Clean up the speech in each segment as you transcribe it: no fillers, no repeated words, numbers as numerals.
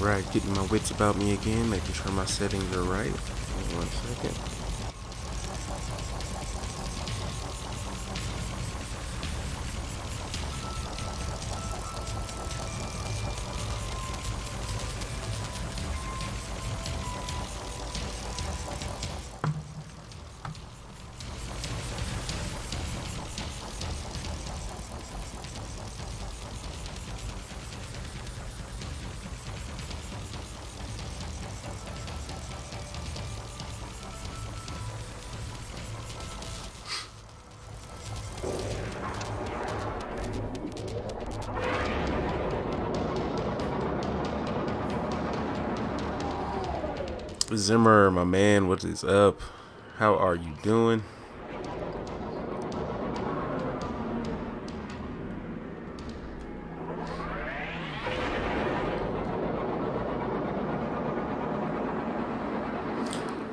Alright, getting my wits about me again, making sure my settings are right. Hold on 1 second. Zimmer, my man, what is up? How are you doing?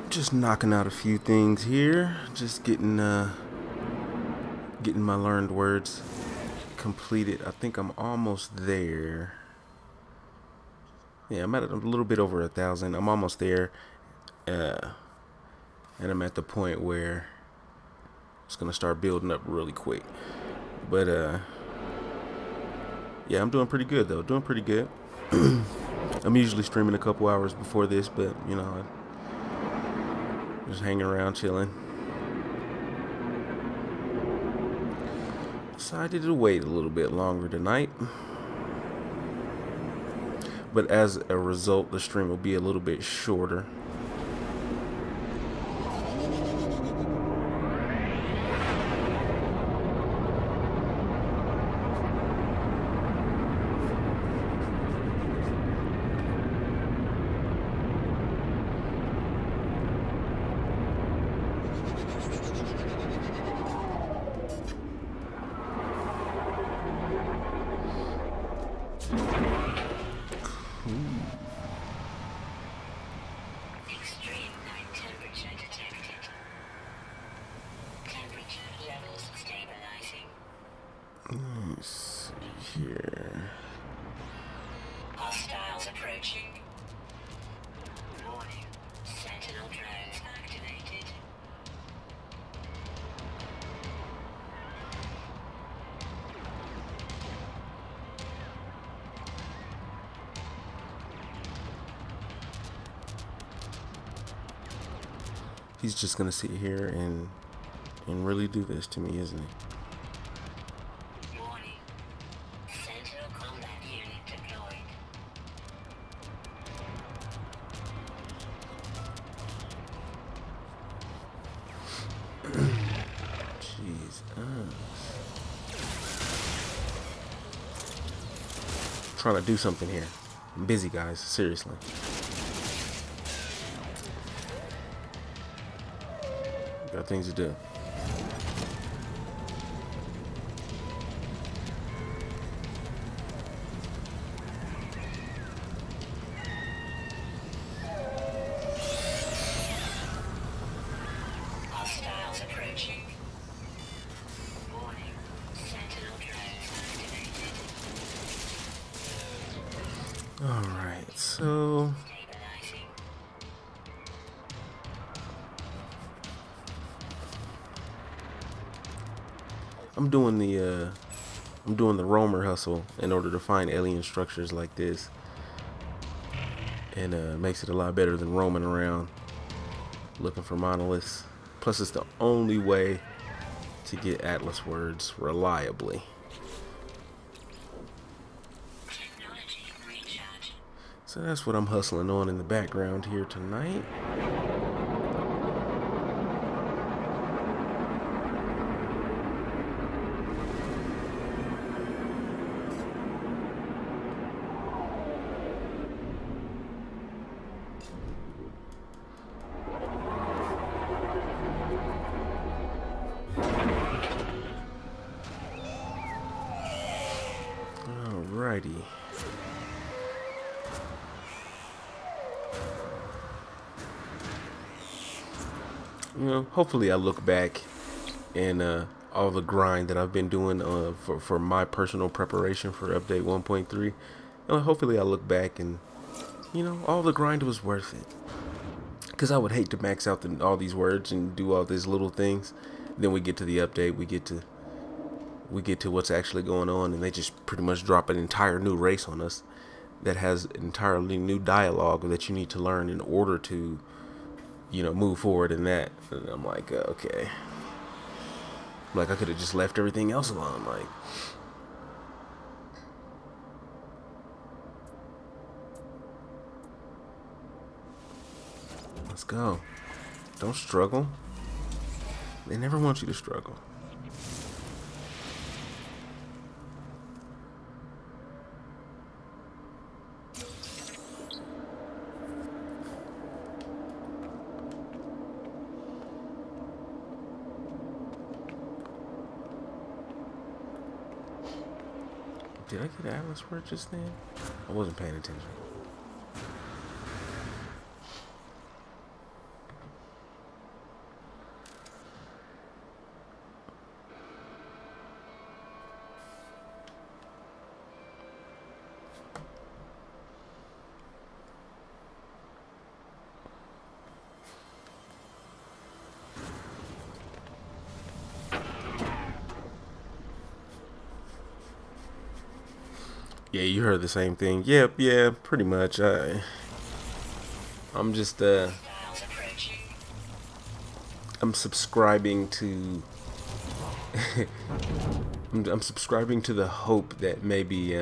Just knocking out a few things here. Just getting my learned words completed. I think I'm almost there. Yeah, I'm at a little bit over 1,000. I'm almost there. And I'm at the point where it's gonna start building up really quick. But yeah, I'm doing pretty good though. Doing pretty good. I'm usually streaming a couple hours before this, but you know, just hanging around, chilling. Decided to wait a little bit longer tonight. But as a result, the stream will be a little bit shorter. Let's see here. Hostiles approaching. Warning. Sentinel drones activated. He's just gonna sit here and really do this to me, isn't he? Trying to do something here. I'm busy, guys. Seriously. Got things to do. Hostiles approaching. Warning. Sentinel drones activated. Alright, so I'm doing the roamer hustle in order to find alien structures like this, and makes it a lot better than roaming around looking for monoliths. Plus, it's the only way to get Atlas words reliably. So that's what I'm hustling on in the background here tonight. Alrighty. You know, hopefully I look back and all the grind that I've been doing for my personal preparation for update 1.3. Hopefully I look back and you know, all the grind was worth it. Because I would hate to max out all these words and do all these little things. Then we get to the update, we get to what's actually going on, and they just pretty much drop an entire new race on us that has entirely new dialogue that you need to learn in order to, you know, move forward in that. And I'm like, okay. Like, I could have just left everything else alone. Like, let's go. Don't struggle. They never want you to struggle. Did I get Atlas word just then? I wasn't paying attention. Yeah, you heard the same thing. Yep, yeah, pretty much. I'm just Styles approaching. I'm subscribing to I'm subscribing to the hope that maybe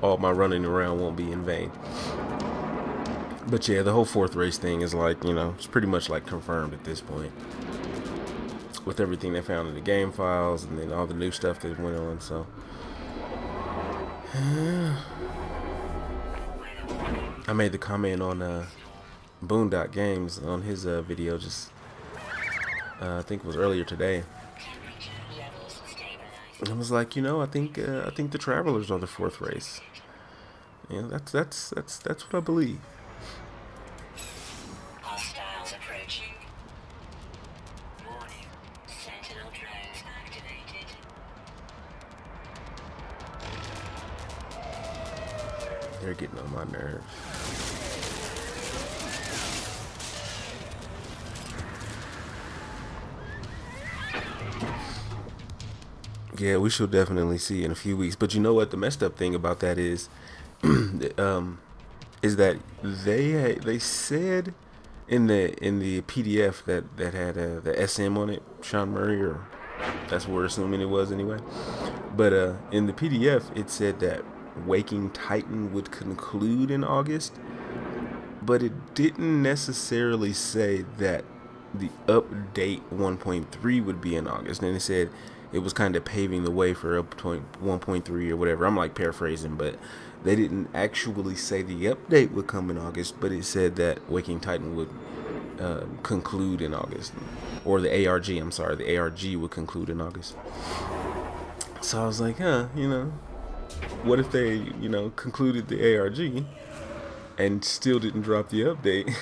all my running around won't be in vain. But yeah, the whole fourth race thing is like, you know, it's pretty much like confirmed at this point. With everything they found in the game files and then all the new stuff that went on, so I made the comment on Boondock Games on his video just I think it was earlier today. Temperature levels stabilized. And I was like, you know, I think the Travelers are the fourth race. You know, that's what I believe. Hostiles approaching. Warning. Sentinel drones activated. They're getting on my nerves. Yeah, we shall definitely see in a few weeks. But you know what? The messed up thing about that is that they said in the PDF that had the SM on it, Sean Murray, or that's what we're assuming it was anyway. But in the PDF it said that Waking Titan would conclude in August, but it didn't necessarily say that the update 1.3 would be in August. And it said it was kind of paving the way for up 1.3 or whatever. I'm like paraphrasing, but they didn't actually say the update would come in August, but it said that Waking Titan would conclude in August, or the ARG, I'm sorry, the ARG would conclude in August. So I was like, you know, what if they, you know, concluded the ARG and still didn't drop the update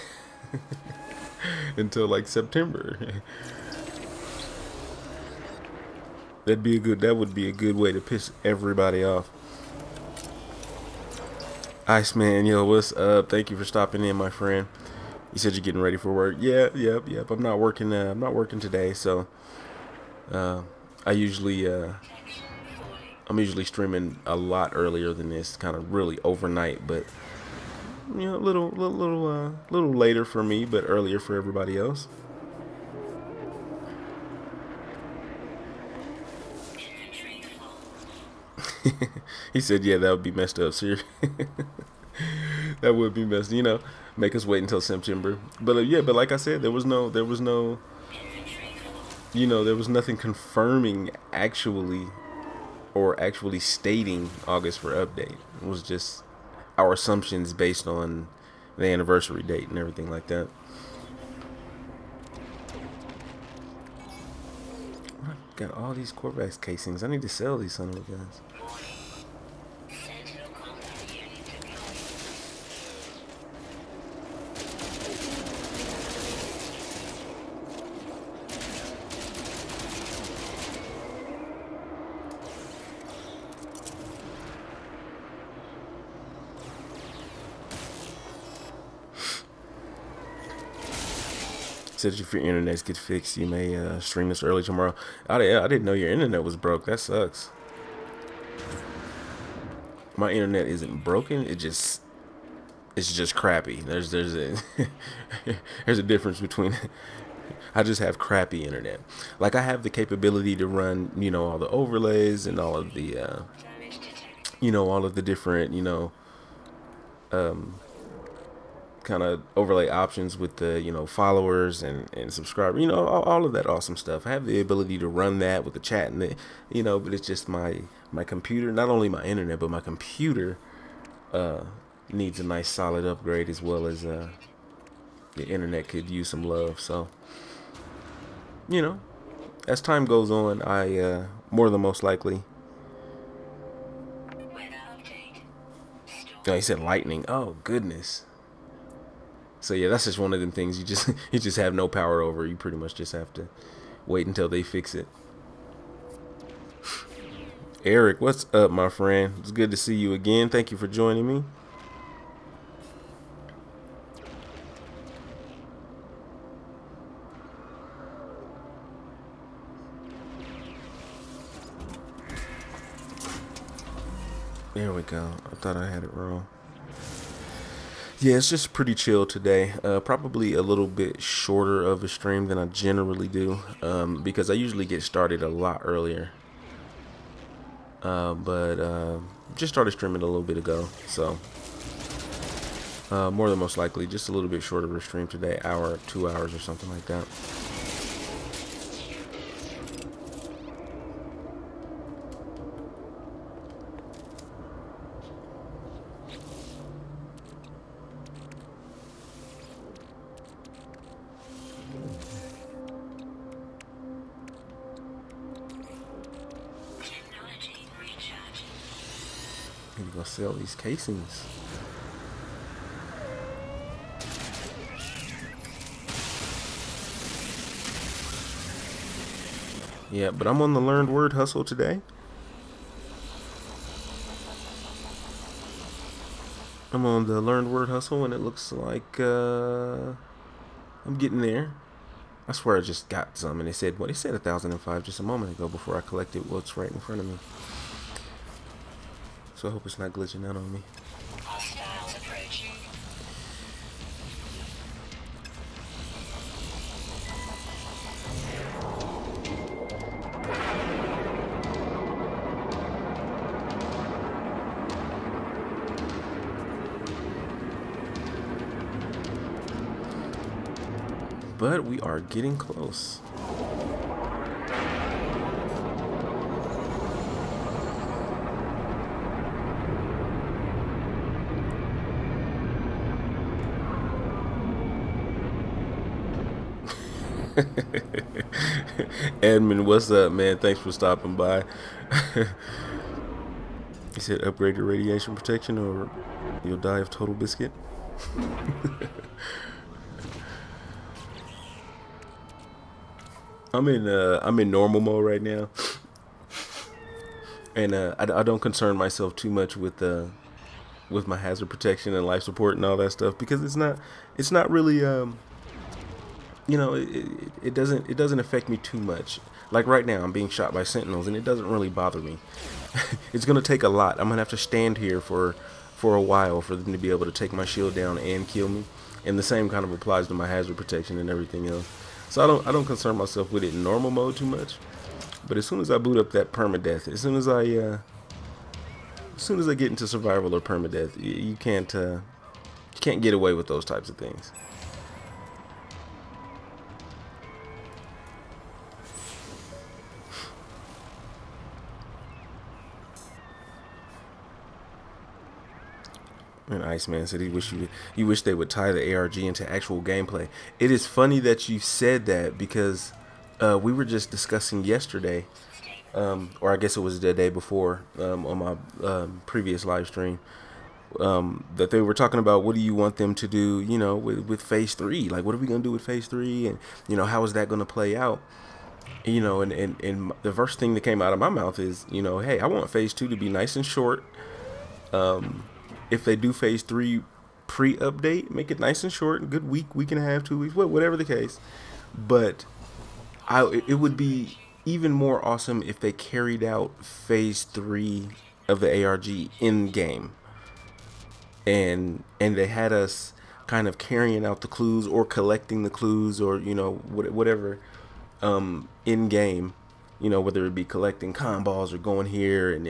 until like September? That would be a good way to piss everybody off. Iceman, yo, what's up? Thank you for stopping in, my friend. You said you're getting ready for work. Yeah, yep. I'm not working. I'm not working today, so I'm usually streaming a lot earlier than this, kind of really overnight, but you know, a little later for me, but earlier for everybody else. Inventory full. He said, "Yeah, that would be messed up, sir." That would be messed. You know, make us wait until September. But yeah, but like I said, there was no, Inventory full. you know, there was nothing confirming actually stating August for update. It was just our assumptions based on the anniversary date and everything like that. Got all these Korvax casings. I need to sell these son of a guns. Warning. Sentinel combat unit deployed. Says if your internet gets fixed, you may stream this early tomorrow. I didn't know your internet was broke. That sucks. My internet isn't broken. It's just crappy. There's a there's a difference between. I just have crappy internet. Like I have the capability to run, you know, all the overlays and all of the, Damage detected. you know, all of the different, you know, kind of overlay options with the, you know, followers and subscribers, you know, all of that awesome stuff. I have the ability to run that with the chat and the, you know, but it's just my computer, not only my internet, but my computer needs a nice solid upgrade, as well as the internet could use some love. So, you know, as time goes on, I more than most likely. Weather update. No, he said lightning. Oh goodness. So yeah, that's just one of them things you just have no power over. You pretty much just have to wait until they fix it. Eric, what's up, my friend? It's good to see you again. Thank you for joining me. There we go. I thought I had it wrong. Yeah, it's just pretty chill today. Probably a little bit shorter of a stream than I generally do, because I usually get started a lot earlier. But just started streaming a little bit ago, so more than most likely just a little bit shorter of a stream today, hour, 2 hours or something like that. Technology recharging. Need to go sell these casings. Yeah, but I'm on the learned word hustle today. I'm on the learned word hustle, and it looks like I'm getting there. I swear I just got some, and they said, well, they said 1,005 just a moment ago before I collected what's right in front of me. So I hope it's not glitching out on me. Hostiles approaching. But we are getting close. Edmund, what's up, man? Thanks for stopping by. He said upgrade your radiation protection or you'll die of total biscuit. I'm in normal mode right now, and I don't concern myself too much with my hazard protection and life support and all that stuff, because it's not really you know, it doesn't affect me too much. Like right now, I'm being shot by sentinels, and it doesn't really bother me. It's gonna take a lot. I'm gonna have to stand here for a while for them to be able to take my shield down and kill me, and the same kind of applies to my hazard protection and everything else. So I don't concern myself with it in normal mode too much. But as soon as I boot up that permadeath, as soon as I get into survival or permadeath, you can't get away with those types of things. And Iceman said he wish they would tie the ARG into actual gameplay. It is funny that you said that, because we were just discussing yesterday, or I guess it was the day before, on my previous live stream, that they were talking about what do you want them to do, you know, with phase 3. Like, what are we gonna do with phase 3, and you know, how is that gonna play out? You know, and the first thing that came out of my mouth is, you know, hey, I want phase 2 to be nice and short. If they do phase 3 pre-update, make it nice and short, good week and a half, 2 weeks, whatever the case. But it would be even more awesome if they carried out phase 3 of the ARG in game, and they had us kind of carrying out the clues or collecting the clues, or whatever, in game, whether it be collecting con balls or going here and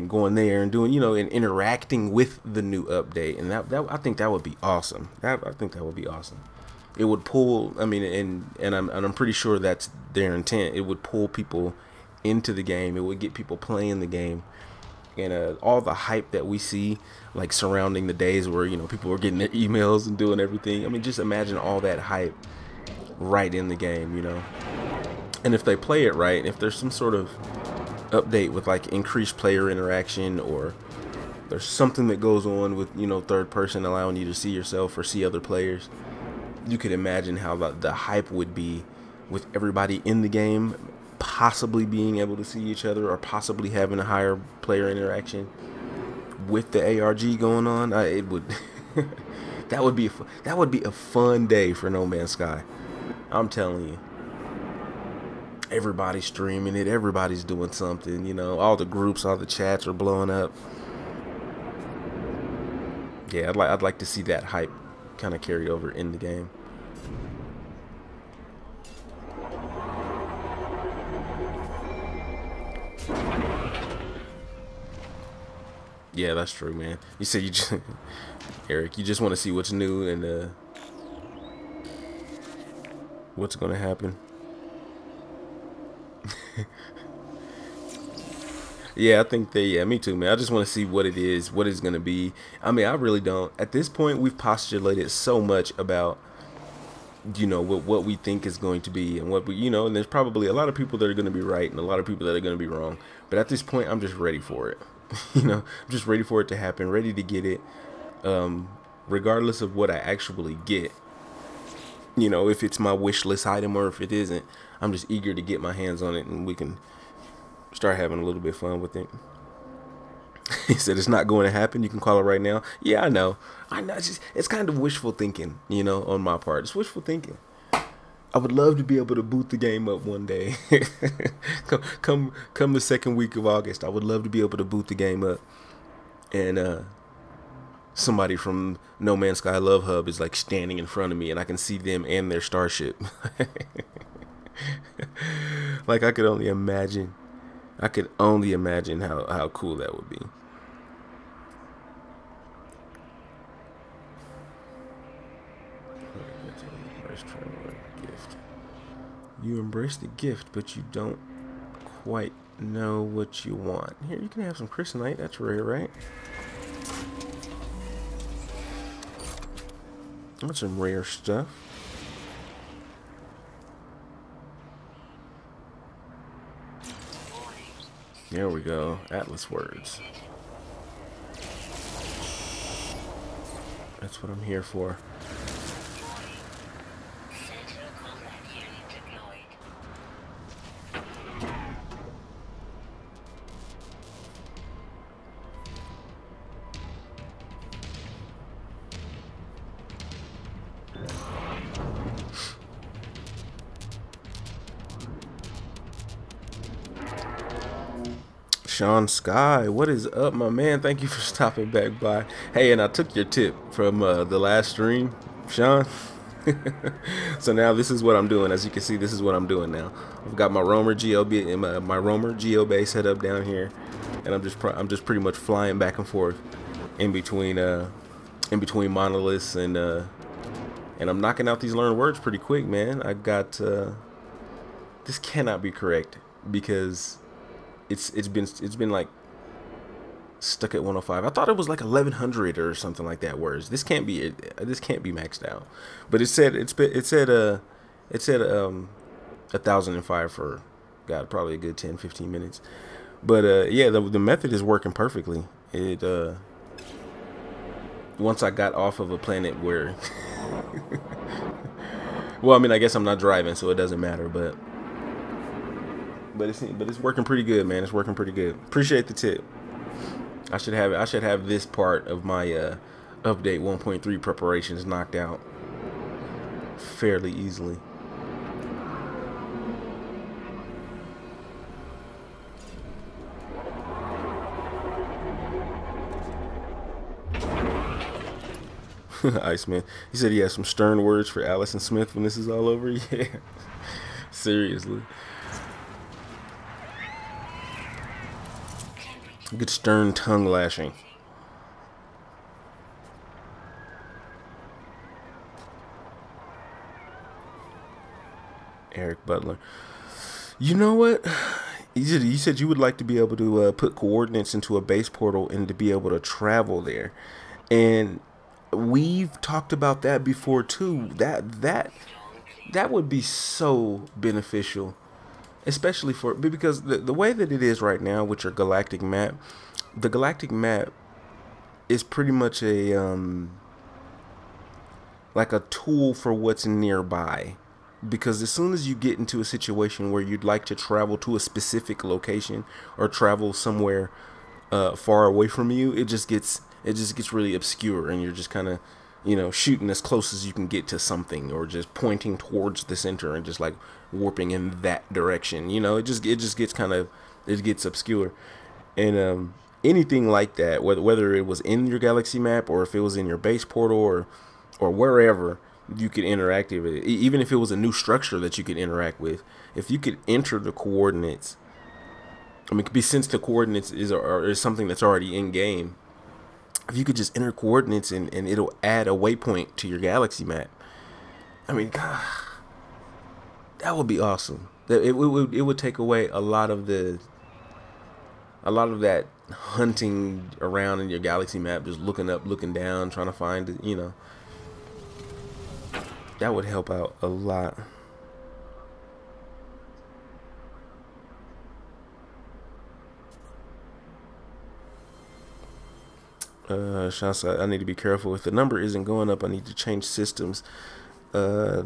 going there and doing, and interacting with the new update. And that I think that would be awesome. I think that would be awesome. It would pull, I mean, and I'm pretty sure that's their intent. It would pull people into the game. It would get people playing the game. And all the hype that we see, like, surrounding the days where, people were getting their emails and doing everything. I mean, just imagine all that hype right in the game, And if they play it right, if there's some sort of update with, like, increased player interaction, or there's something that goes on with, third person allowing you to see yourself or see other players, you could imagine how the hype would be with everybody in the game possibly being able to see each other, or possibly having a higher player interaction with the ARG going on. It would that would be a fun day for No Man's Sky. I'm telling you. Everybody's streaming it, everybody's doing something, all the groups, all the chats are blowing up. Yeah, I'd like to see that hype kind of carry over in the game. Yeah, that's true, man. You said you just Eric, you just want to see what's new and what's gonna happen. Yeah, I think yeah, me too, man. I just want to see what it is, what it's gonna be. I mean, I really don't. At this point, we've postulated so much about, what we think is going to be, and what we, and there's probably a lot of people that are gonna be right and a lot of people that are gonna be wrong. But at this point, I'm just ready for it. I'm just ready for it to happen, ready to get it, regardless of what I actually get. If it's my wish list item or if it isn't, I'm just eager to get my hands on it, and we can start having a little bit of fun with it. He said it's not going to happen. You can call it right now. Yeah, I know. It's kind of wishful thinking, on my part. It's wishful thinking. I would love to be able to boot the game up one day. come the second week of August, I would love to be able to boot the game up, and somebody from No Man's Sky Love Hub is like standing in front of me, and I can see them and their starship. Like, I could only imagine how cool that would be. You embrace the gift, but you don't quite know what you want. Here, you can have some Chrysanite. That's rare, right? That's some rare stuff. There we go. Atlas words. That's what I'm here for. Sean Sky, what is up, my man? Thank you for stopping back by. Hey, and I took your tip from the last stream, Sean. So now this is what I'm doing. As you can see, this is what I'm doing now. I've got my roamer my roamer geobase set up down here, and I'm just pretty much flying back and forth in between monoliths, and I'm knocking out these learned words pretty quick, man. I got this cannot be correct, because it's been like stuck at 105. I thought it was like 1100 or something like that words. This can't be maxed out. But it said 1005 for probably a good 10-15 minutes. But yeah, the method is working perfectly. Once I got off of a planet where well, I mean, I guess I'm not driving, so it doesn't matter, but it's working pretty good, man. It's working pretty good. Appreciate the tip. I should have this part of my Update 1.3 preparations knocked out fairly easily. Iceman. He said he has some stern words for Allison Smith when this is all over. Yeah. Seriously. Good stern tongue lashing. Eric Butler. You know what? You said you would like to be able to put coordinates into a base portal and to be able to travel there. And we've talked about that before too. That would be so beneficial, especially for because the way that it is right now with your galactic map, the galactic map is pretty much a like a tool for what's nearby. Because as soon as you get into a situation where you'd like to travel to a specific location or travel somewhere far away from you, it just gets really obscure, and you're just kind of, you know, shooting as close as you can get to something, or just pointing towards the center and just like warping in that direction. You know, it just gets kind of, it gets obscure. And anything like that, whether it was in your galaxy map or if it was in your base portal or wherever you could interact with it, even if it was a new structure that you could interact with, if you could enter the coordinates, I mean, it could be, since the coordinates is something that's already in game, if you could just enter coordinates and it'll add a waypoint to your galaxy map. I mean, God, that would be awesome. It would take away a lot of that hunting around in your galaxy map, just looking up, looking down, trying to find it, you know. That would help out a lot. Sean said, I need to be careful. If the number isn't going up, I need to change systems to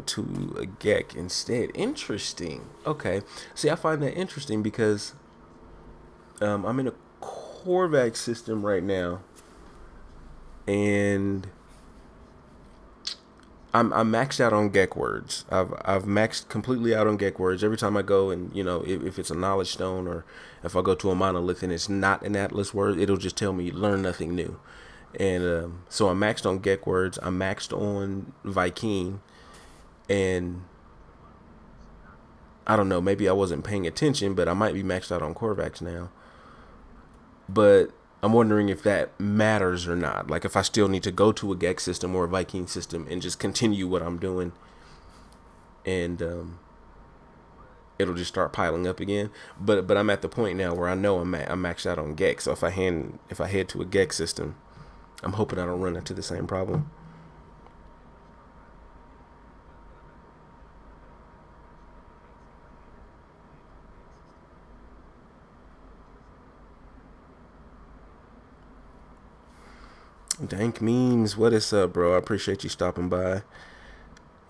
a GEC instead. Interesting. Okay. See, I find that interesting because I'm in a Korvax system right now, and I'm maxed out on GEC words. I've maxed completely out on GEC words. Every time I go and, you know, if it's a knowledge stone or if I go to a monolith and it's not an Atlas word, it'll just tell me learn nothing new. And so I'm maxed on GEC words. I'm maxed on Viking, and I don't know, maybe I wasn't paying attention, but I might be maxed out on Korvax now. But I'm wondering if that matters or not. Like if I still need to go to a GEC system or a Viking system and just continue what I'm doing, and it'll just start piling up again. But I'm at the point now where I know I'm maxed out on GEC. So if I head to a GEC system, I'm hoping I don't run into the same problem. Dank Memes, what is up, bro? I appreciate you stopping by.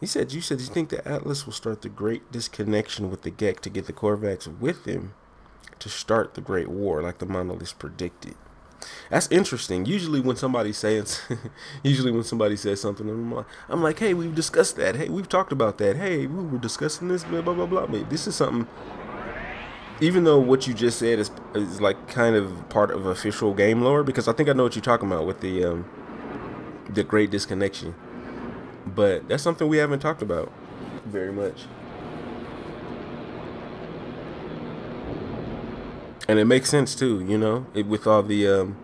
You said you think the Atlas will start the great disconnection with the GEC to get the Korvax with him to start the Great War, like the monoliths predicted. That's interesting. Usually when somebody says something, I'm like, hey, we've discussed that. Hey, we've talked about that. Hey, we were discussing this, blah blah blah blah. Maybe this is something. Even though what you just said is like kind of part of official game lore, because I think I know what you're talking about with the great disconnection, but that's something we haven't talked about very much, and it makes sense too. You know, with all the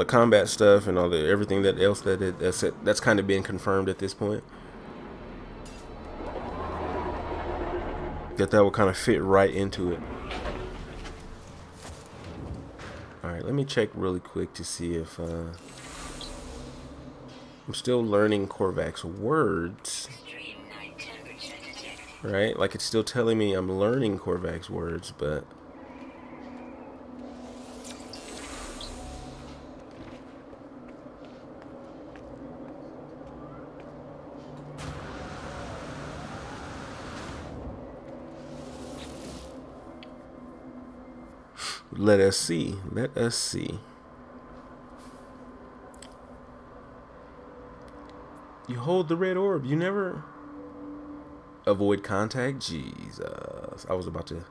combat stuff and all the everything that's kind of being confirmed at this point. That would kind of fit right into it. Alright, let me check really quick to see if I'm still learning Korvax words. Right? Like it's still telling me I'm learning Korvax words, but let us see. hold the red orb. You never avoid contact. Jesus, I was about to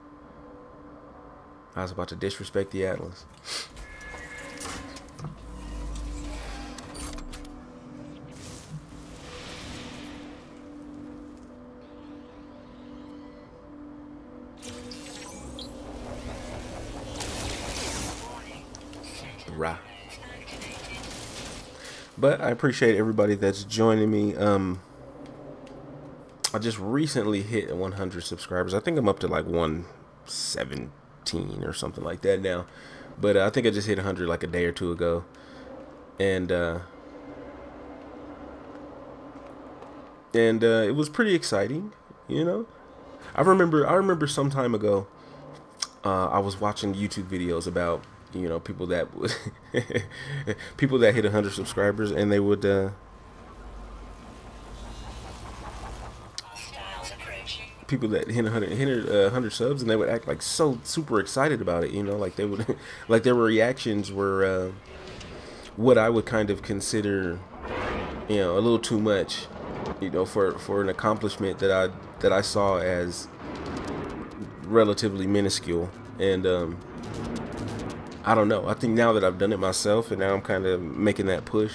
disrespect the Atlas. Rah. But I appreciate everybody that's joining me. I just recently hit 100 subscribers. I think I'm up to like 117 or something like that now. But I think I just hit 100 like a day or two ago. And it was pretty exciting, you know. I remember some time ago, I was watching YouTube videos about, you know, people that people that hit 100 subscribers, and they would people that hit 100 subs, and they would act like so super excited about it, you know, like they would like their reactions were what I would kind of consider, you know, a little too much, you know, for an accomplishment that I saw as relatively minuscule. And I don't know, I think now that I've done it myself and now I'm kind of making that push,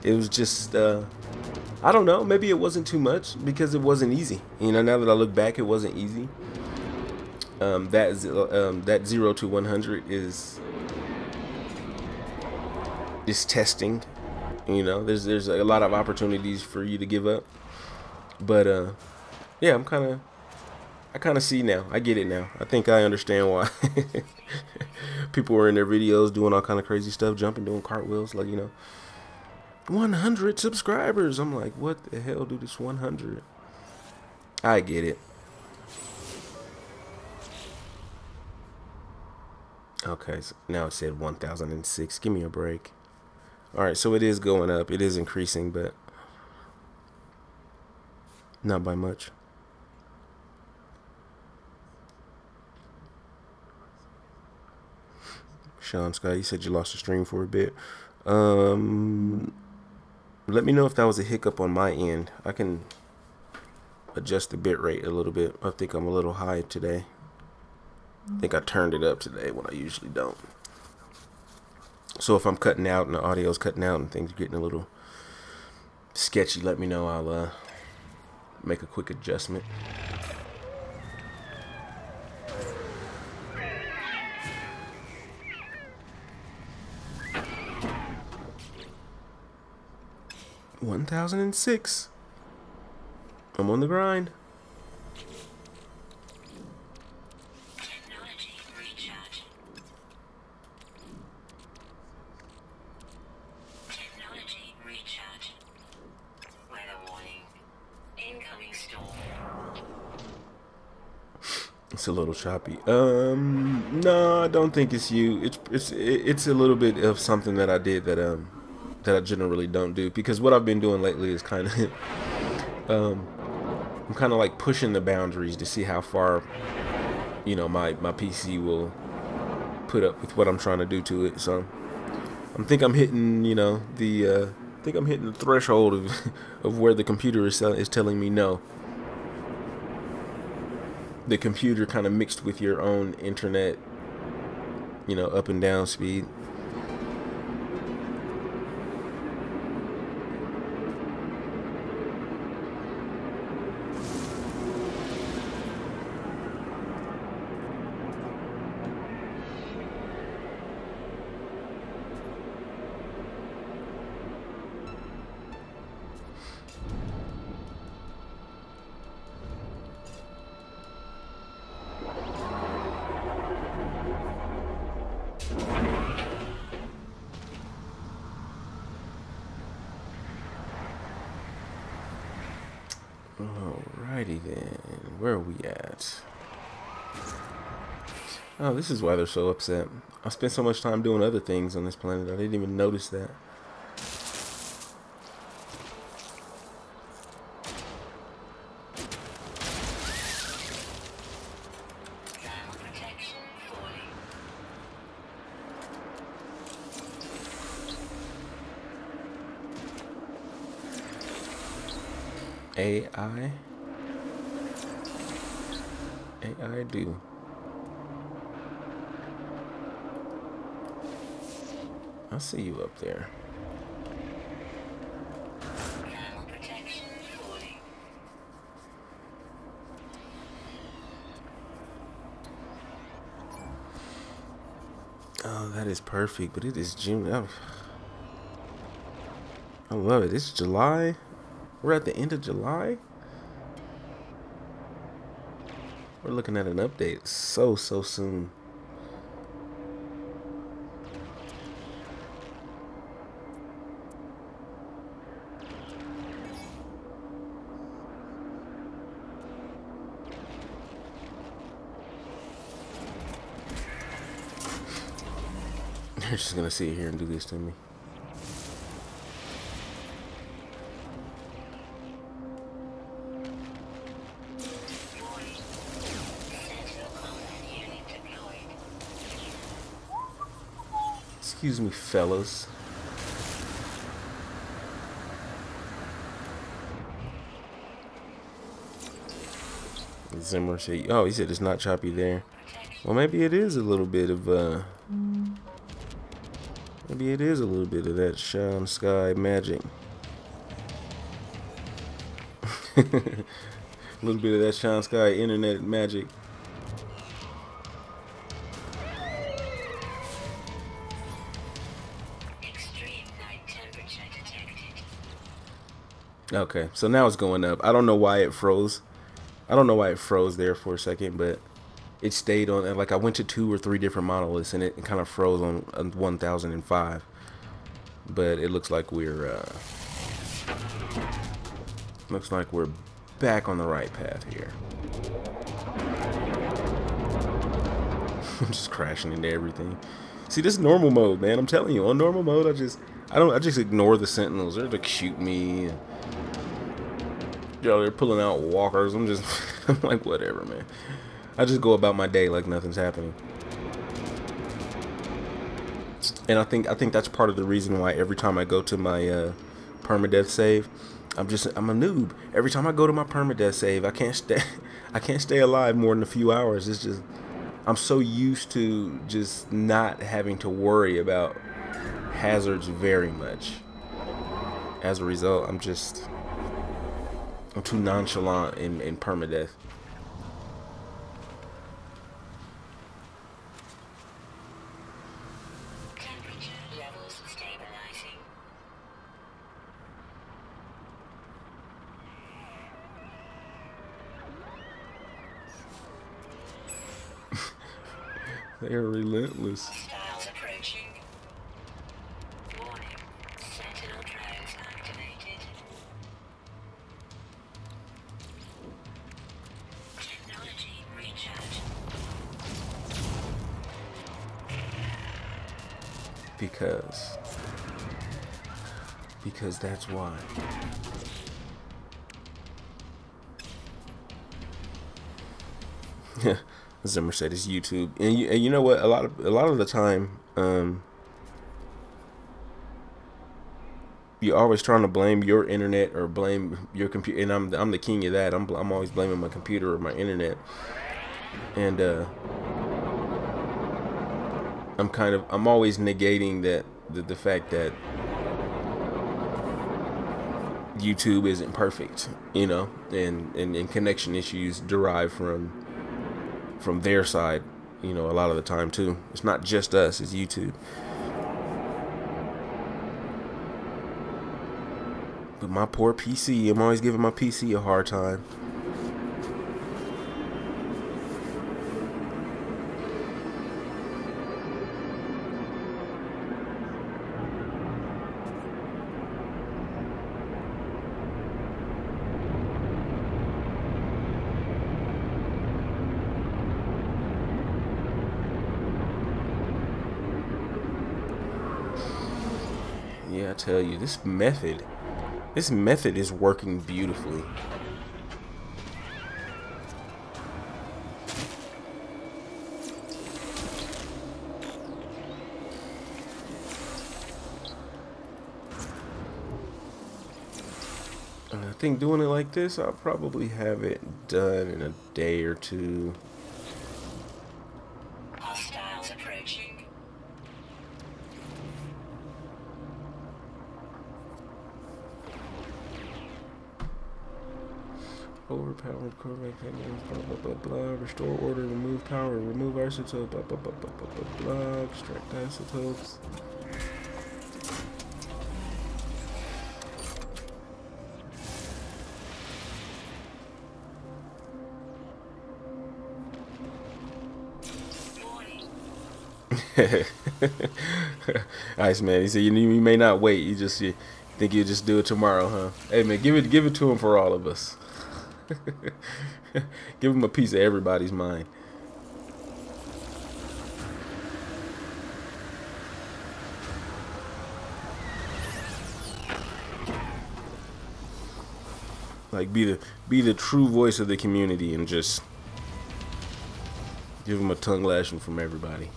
it was just I don't know, maybe it wasn't too much because it wasn't easy, you know. Now that I look back, it wasn't easy. That 0 to 100 is testing, you know. There's a lot of opportunities for you to give up, but yeah, I kind of see now. I get it now. I think I understand why people were in their videos doing all kind of crazy stuff, jumping, doing cartwheels, like, you know, 100 subscribers. I'm like, what the hell, dude? It's 100. I get it. Okay, so now it said 1006. Give me a break. All right, so it is going up. It is increasing, but not by much. Sean Scott, you said you lost the stream for a bit. Let me know if that was a hiccup on my end. I can adjust the bit rate a little bit. I think I'm a little high today. I think I turned it up today when I usually don't. So if I'm cutting out and the audio's cutting out and things are getting a little sketchy, let me know. I'll make a quick adjustment. $1,006. I'm on the grind. Technology recharge. Technology recharge. Weather warning. Incoming storm. It's a little choppy. No, I don't think it's you. It's a little bit of something that I did that I generally don't do, because what I've been doing lately is kind of I'm kind of like pushing the boundaries to see how far, you know, my PC will put up with what I'm trying to do to it. So I think I'm hitting, you know, the threshold of where the computer is telling me no. The computer kind of mixed with your own internet, you know, up and down speed. Alrighty then, where are we at? Oh, this is why they're so upset. I spent so much time doing other things on this planet, I didn't even notice that. Protection falling. AI. AI do. I see you up there. Thermal protection falling. Oh, that is perfect, but it is June. I love it. It's July. We're at the end of July. We're looking at an update so soon. They're just gonna sit here and do this to me. Excuse me, fellas. Zimmer said, oh, he said it's not choppy there. Well, maybe it is a little bit of, maybe it is a little bit of that Sean Sky magic. A little bit of that Sean Sky internet magic. Okay, so now it's going up. I don't know why it froze. I don't know why it froze there for a second, but it stayed on. Like I went to 2 or 3 different monoliths, and it kind of froze on 1005. But it looks like we're back on the right path here. I'm just crashing into everything. See, this is normal mode, man. I'm telling you, on normal mode, I just ignore the sentinels. They're like shoot me. And, yo, they're pulling out walkers. I'm like, whatever, man. I just go about my day like nothing's happening. And I think that's part of the reason why every time I go to my permadeath save, I'm a noob. Every time I go to my permadeath save, I can't stay alive more than a few hours. It's just I'm so used to just not having to worry about hazards very much. As a result, I'm too nonchalant in permadeath. Temperature levels stabilizing. They are relentless. Hostiles approaching. Warning. Sentinel drones activated. Technology recharge. Because that's why. Zimmer said it's YouTube, and you know what? A lot of the time, you're always trying to blame your internet or blame your computer, and I'm the king of that. I'm always blaming my computer or my internet, and I'm always negating the fact that YouTube isn't perfect, you know, and connection issues derive from their side, you know, a lot of the time too. It's not just us, it's YouTube. But my poor PC, I'm always giving my PC a hard time. Yeah, I tell you, this method is working beautifully. I think doing it like this, I'll probably have it done in a day or two. Hostiles approaching. Overpowered Korvax and Atlas, blah blah blah blah. Restore order, remove power, remove isotope, blah blah blah blah blah blah blah. Extract isotopes. Ice man, he said you may not wait. You think you just do it tomorrow, huh? Hey man, give it to him for all of us. Give him a piece of everybody's mind. Like be the true voice of the community and just give him a tongue lashing from everybody.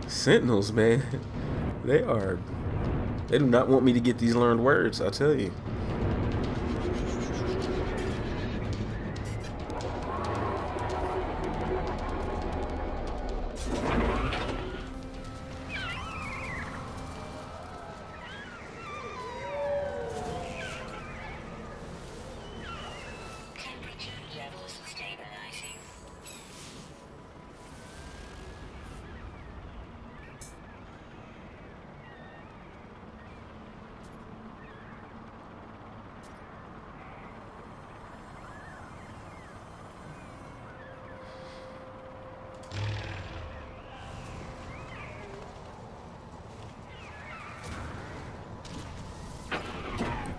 Sentinels, man, they do not want me to get these learned words, I tell you. Temperature levels stabilizing.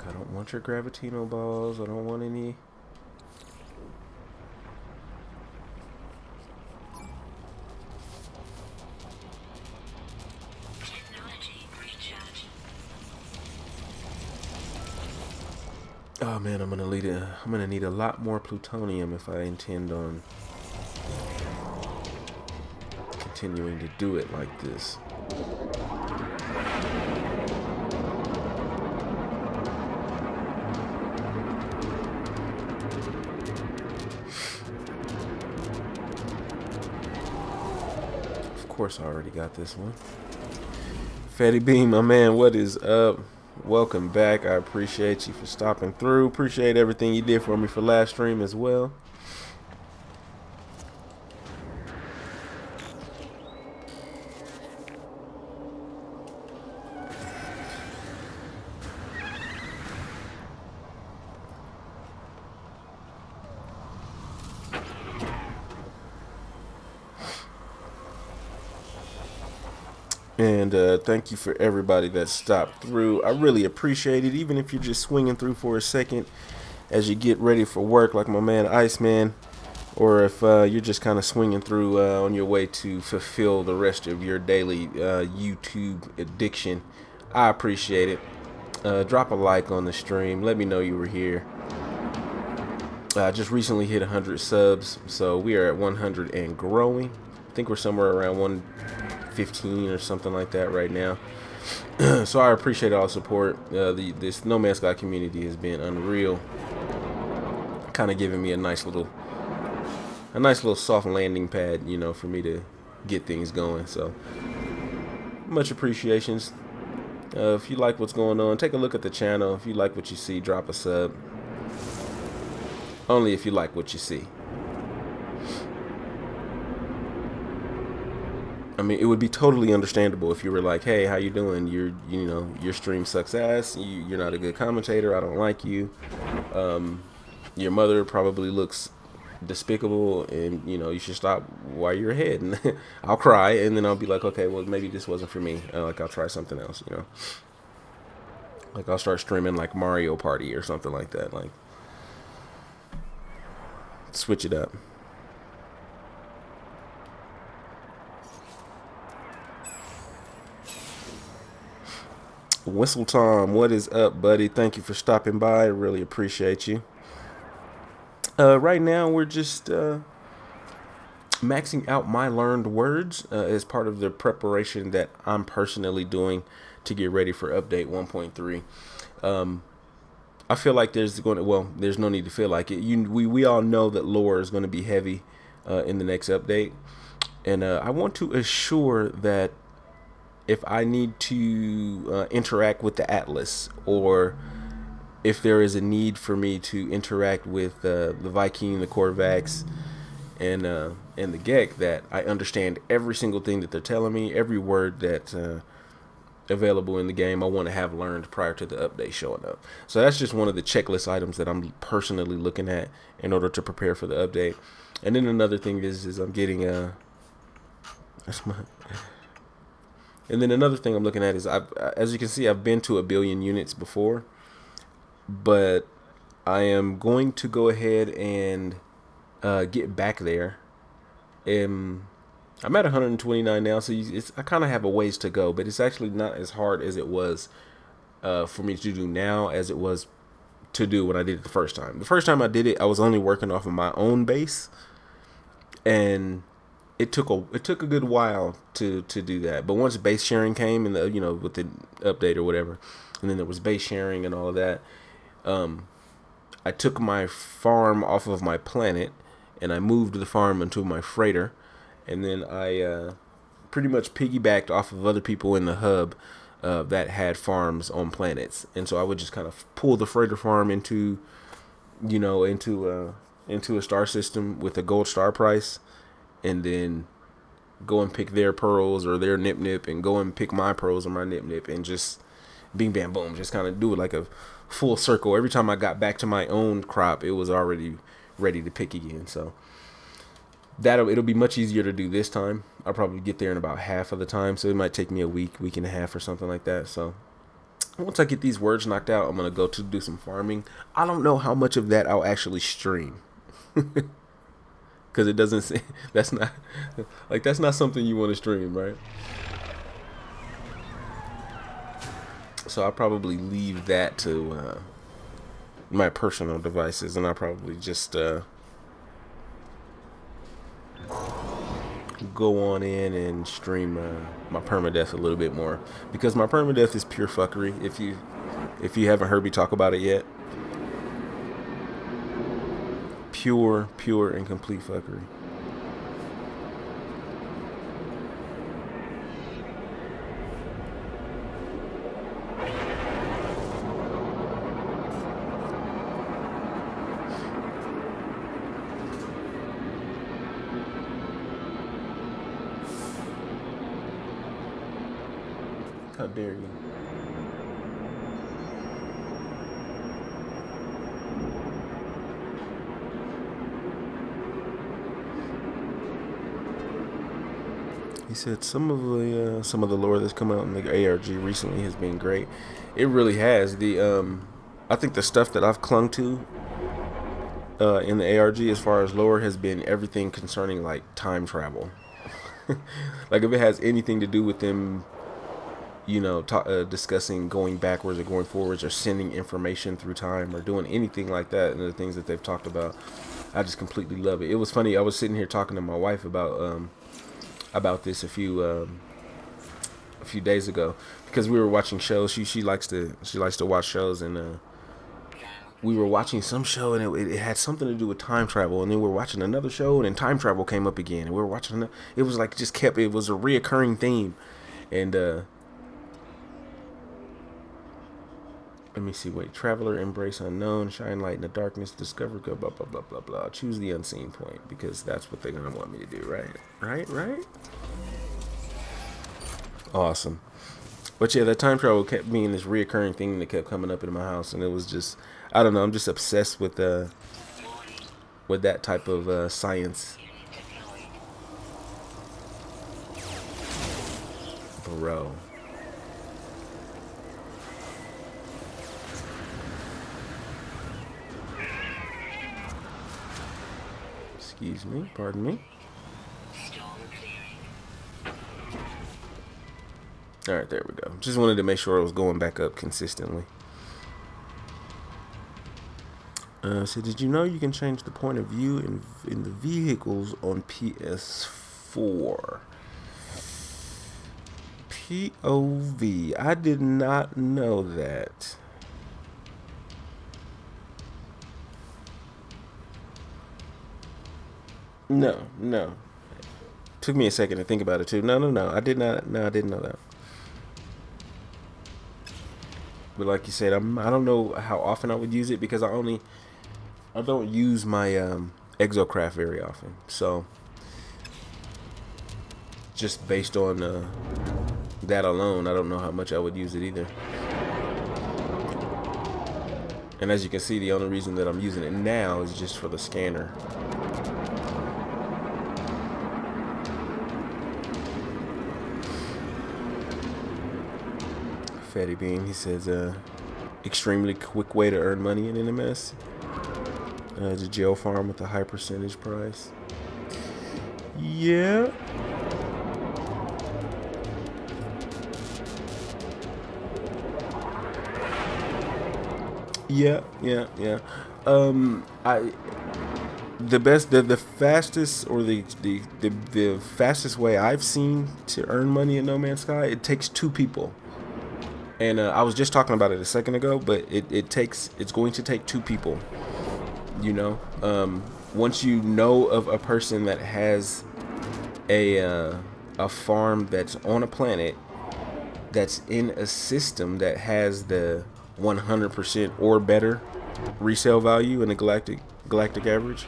I don't want your gravitino balls. I don't want any. Technology recharge. Oh man, I'm gonna need a lot more plutonium if I intend on continuing to do it like this. Of course I already got this one. Fatty Beam, my man, what is up? Welcome back. I appreciate you for stopping through. Appreciate everything you did for me for last stream as well. And thank you for everybody that stopped through. I really appreciate it, even if you're just swinging through for a second as you get ready for work, like my man Iceman, or if you're just kind of swinging through on your way to fulfill the rest of your daily YouTube addiction. I appreciate it. Drop a like on the stream. Let me know you were here. I just recently hit 100 subs, so we are at 100 and growing. I think we're somewhere around 115 or something like that right now. So I appreciate all the support. This No Man's Sky community has been unreal, kind of giving me a nice little soft landing pad, you know, for me to get things going. So much appreciations. If you like what's going on, take a look at the channel. If you like what you see, drop a sub. Only if you like what you see. I mean, it would be totally understandable if you were like, "Hey, how you doing? You know, your stream sucks ass. You're not a good commentator. I don't like you. Your mother probably looks despicable, and you know, you should stop while you're ahead." And I'll cry, and then I'll be like, "Okay, well, maybe this wasn't for me. Like, I'll try something else. You know, like I'll start streaming like Mario Party or something like that. Like, switch it up." Whistle Tom, what is up, buddy? Thank you for stopping by. I really appreciate you. Right now, we're just maxing out my learned words as part of the preparation that I'm personally doing to get ready for update 1.3. I feel like there's there's no need to feel like it. We all know that lore is going to be heavy in the next update, and I want to assure that if I need to interact with the Atlas, or if there is a need for me to interact with the Viking, the Korvax, and the Gek, that I understand every single thing that they're telling me, every word that's available in the game, I want to have learned prior to the update showing up. So that's just one of the checklist items that I'm personally looking at in order to prepare for the update. And then another thing is I'm getting and then another thing I'm looking at is, as you can see, I've been to 1 billion units before, but I am going to go ahead and get back there. I'm at 129 now, so I kind of have a ways to go, but it's actually not as hard as it was for me to do now as it was to do when I did it the first time. The first time I did it, I was only working off of my own base, and it took a good while to do that. But once base sharing came, and with the update or whatever, and then there was base sharing and all of that, I took my farm off of my planet and I moved the farm into my freighter, and then I pretty much piggybacked off of other people in the hub that had farms on planets, and so I would just kind of pull the freighter farm into a star system with a gold star price, and then go and pick their pearls or their nip, and go and pick my pearls or my nip, and just bing bam boom, just kind of do it like a full circle. Every time I got back to my own crop, it was already ready to pick again. So it'll be much easier to do this time. I'll probably get there in about half of the time, so it might take me a week and a half or something like that. So once I get these words knocked out, I'm gonna go to do some farming. I don't know how much of that I'll actually stream. Because it doesn't say, that's not something you want to stream, right? So I'll probably leave that to my personal devices, and I'll probably just go on in and stream my permadeath a little bit more, because my permadeath is pure fuckery. If you haven't heard me talk about it yet, pure and complete fuckery. How dare you? He said some of the lore that's come out in the ARG recently has been great. It really has. I think the stuff that I've clung to in the ARG as far as lore has been everything concerning like time travel. Like if it has anything to do with them, discussing going backwards or going forwards, or sending information through time, or doing anything like that, and the things that they've talked about, I just completely love it. It was funny. I was sitting here talking to my wife about this a few days ago, because we were watching shows. She likes to watch shows, and we were watching some show, and it had something to do with time travel, and then we were watching another show, and then time travel came up again, and we were watching another. It was like it was a reoccurring theme, and let me see. Wait, traveler, embrace unknown, shine light in the darkness, discover good, blah blah blah blah blah. Choose the unseen point, because that's what they're gonna want me to do, right? Right. Awesome. But yeah, that time travel kept being this reoccurring thing that kept coming up in my house, and it was just, I don't know. I'm just obsessed with that type of science, bro. Excuse me, pardon me. All right, there we go. Just wanted to make sure it was going back up consistently. So did you know you can change the point of view in the vehicles on PS4? POV. I did not know that. No. Took me a second to think about it too. No. I did not. No, I didn't know that. But like you said, I don't know how often I would use it because I don't use my Exocraft very often. So just based on that alone, I don't know how much I would use it either. And as you can see, the only reason that I'm using it now is just for the scanner. Fatty Bean, he says, extremely quick way to earn money in NMS. It's a jail farm with a high percentage price. Yeah. Yeah. The fastest or the fastest way I've seen to earn money in No Man's Sky, it takes 2 people. And I was just talking about it a second ago, but it's going to take 2 people. You know, once you know of a person that has a farm that's on a planet that's in a system that has the 100% or better resale value in the galactic average,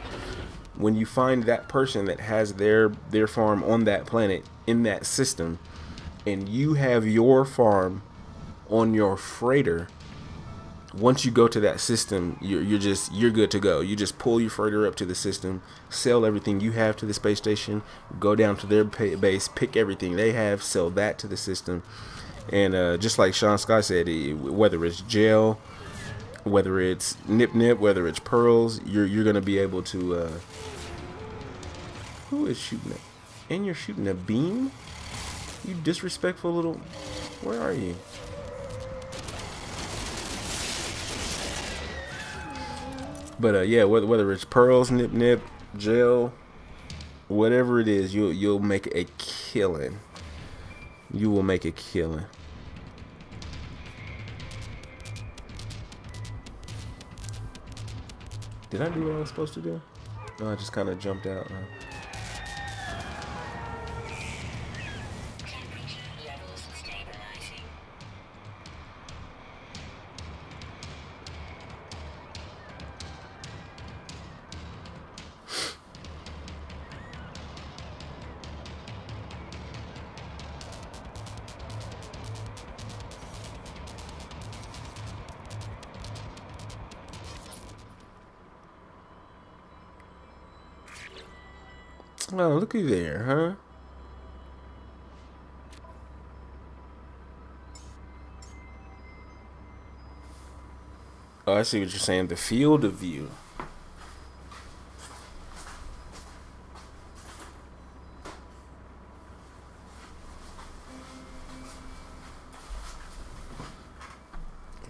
when you find that person that has their farm on that planet in that system, and you have your farm on your freighter, once you go to that system, you're good to go. You just pull your freighter up to the system, sell everything you have to the space station, go down to their base, pick everything they have, sell that to the system. And just like Sean Sky said, whether it's gel, whether it's nip, whether it's pearls, you're gonna be able to. Who is shooting it? And you're shooting a beam? You disrespectful little. Where are you? But yeah, whether it's pearls, nip, gel, whatever it is, you'll make a killing. You will make a killing. Did I do what I was supposed to do? No, I just kind of jumped out. Oh, looky there, huh? Oh, I see what you're saying. The field of view.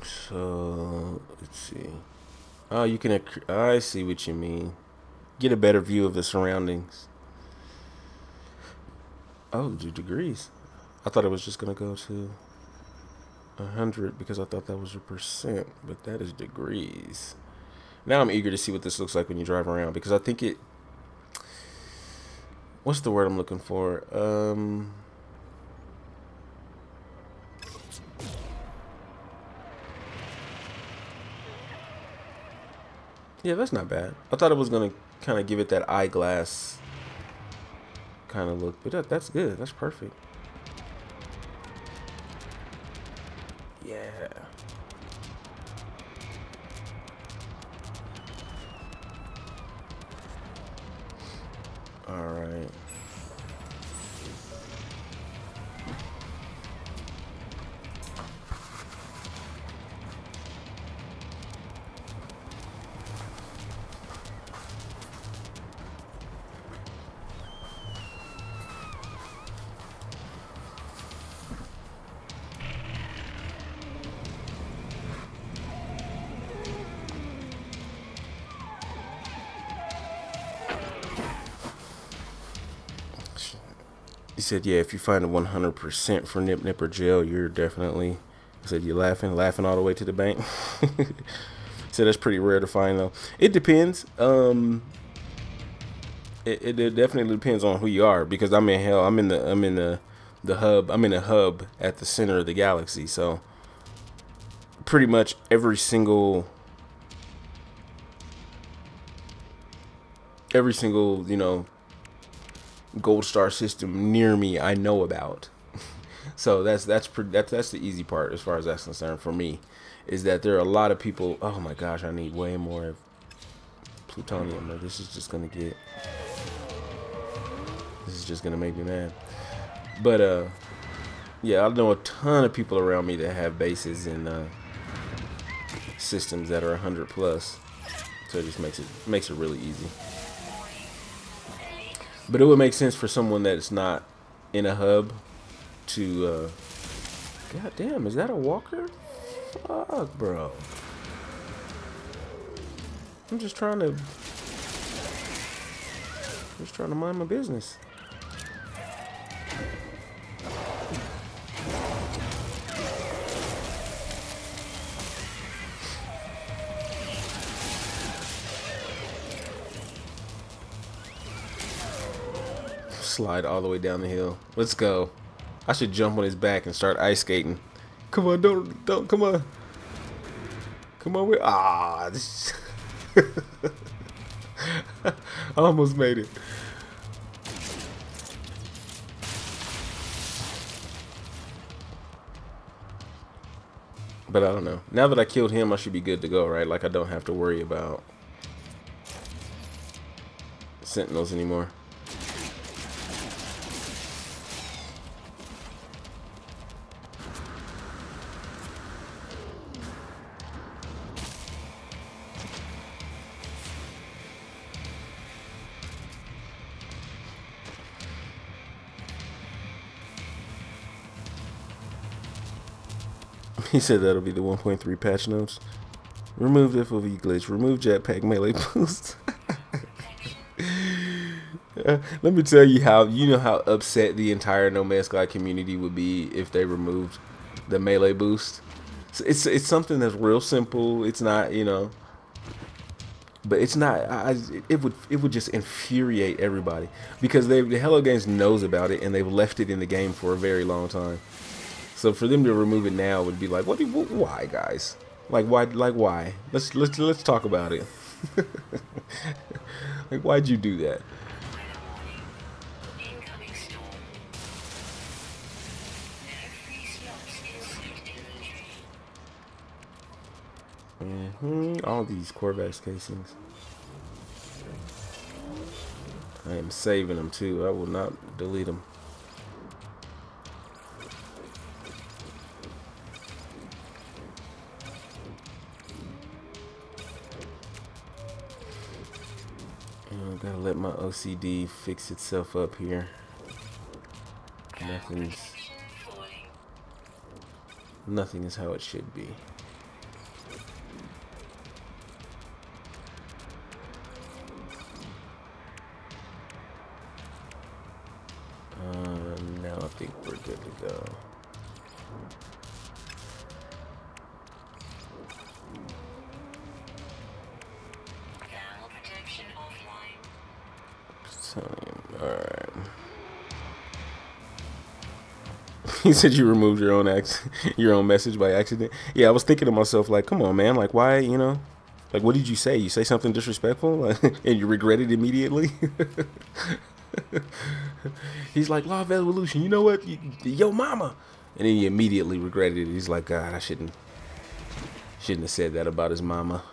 So, let's see. Oh, you can... I see what you mean. Get a better view of the surroundings. Oh, do degrees. I thought it was just going to go to 100 because I thought that was your percent, but that is degrees. Now I'm eager to see what this looks like when you drive around, because I think it... What's the word I'm looking for? Yeah, that's not bad. I thought it was going to kind of give it that eyeglass kind of look, but that's good. That's perfect. Yeah. All right. He said, yeah, if you find a 100% for Nip Nip or jail, you're definitely. He said, you're laughing all the way to the bank. He said that's pretty rare to find though. It depends. It definitely depends on who you are, because I'm in hell. I'm in the hub. I'm in a hub at the center of the galaxy. So pretty much every single you know, gold star system near me I know about. So that's the easy part as far as that's concerned for me, is that there are a lot of people. Oh my gosh, I need way more plutonium, or this is just gonna make me mad. But yeah, I know a ton of people around me that have bases in systems that are 100 plus, so it just makes it really easy. But it would make sense for someone that's not in a hub to God damn, is that a walker? Fuck, bro. I'm just trying to mind my business. Slide all the way down the hill. Let's go. I should jump on his back and start ice skating. Come on, don't, come on. Come on, this I almost made it. But I don't know. Now that I killed him, I should be good to go, right? Like I don't have to worry about sentinels anymore. He said that'll be the 1.3 patch notes. Remove FOV glitch. Remove jetpack melee boost. Let me tell you how, you know how upset the entire No Man's Sky community would be if they removed the melee boost. So it's something that's real simple. It's not, you know, but it's not. It would just infuriate everybody, because the Hello Games knows about it and they've left it in the game for a very long time. So for them to remove it now would be like, why, guys? Like why? Let's talk about it. Like, why'd you do that? All these Korvax casings. I am saving them too. I will not delete them. Gotta let my OCD fix itself up here. Nothing is how it should be. Now I think we're good to go. Alright. He said you removed your own message by accident. Yeah, I was thinking to myself, like, come on, man, like, why, you know, like, what did you say? You say something disrespectful, and you regret it immediately? He's like, LawOfEvolution, you know what? Yo, mama. And then he immediately regretted it. He's like, God, I shouldn't have said that about his mama.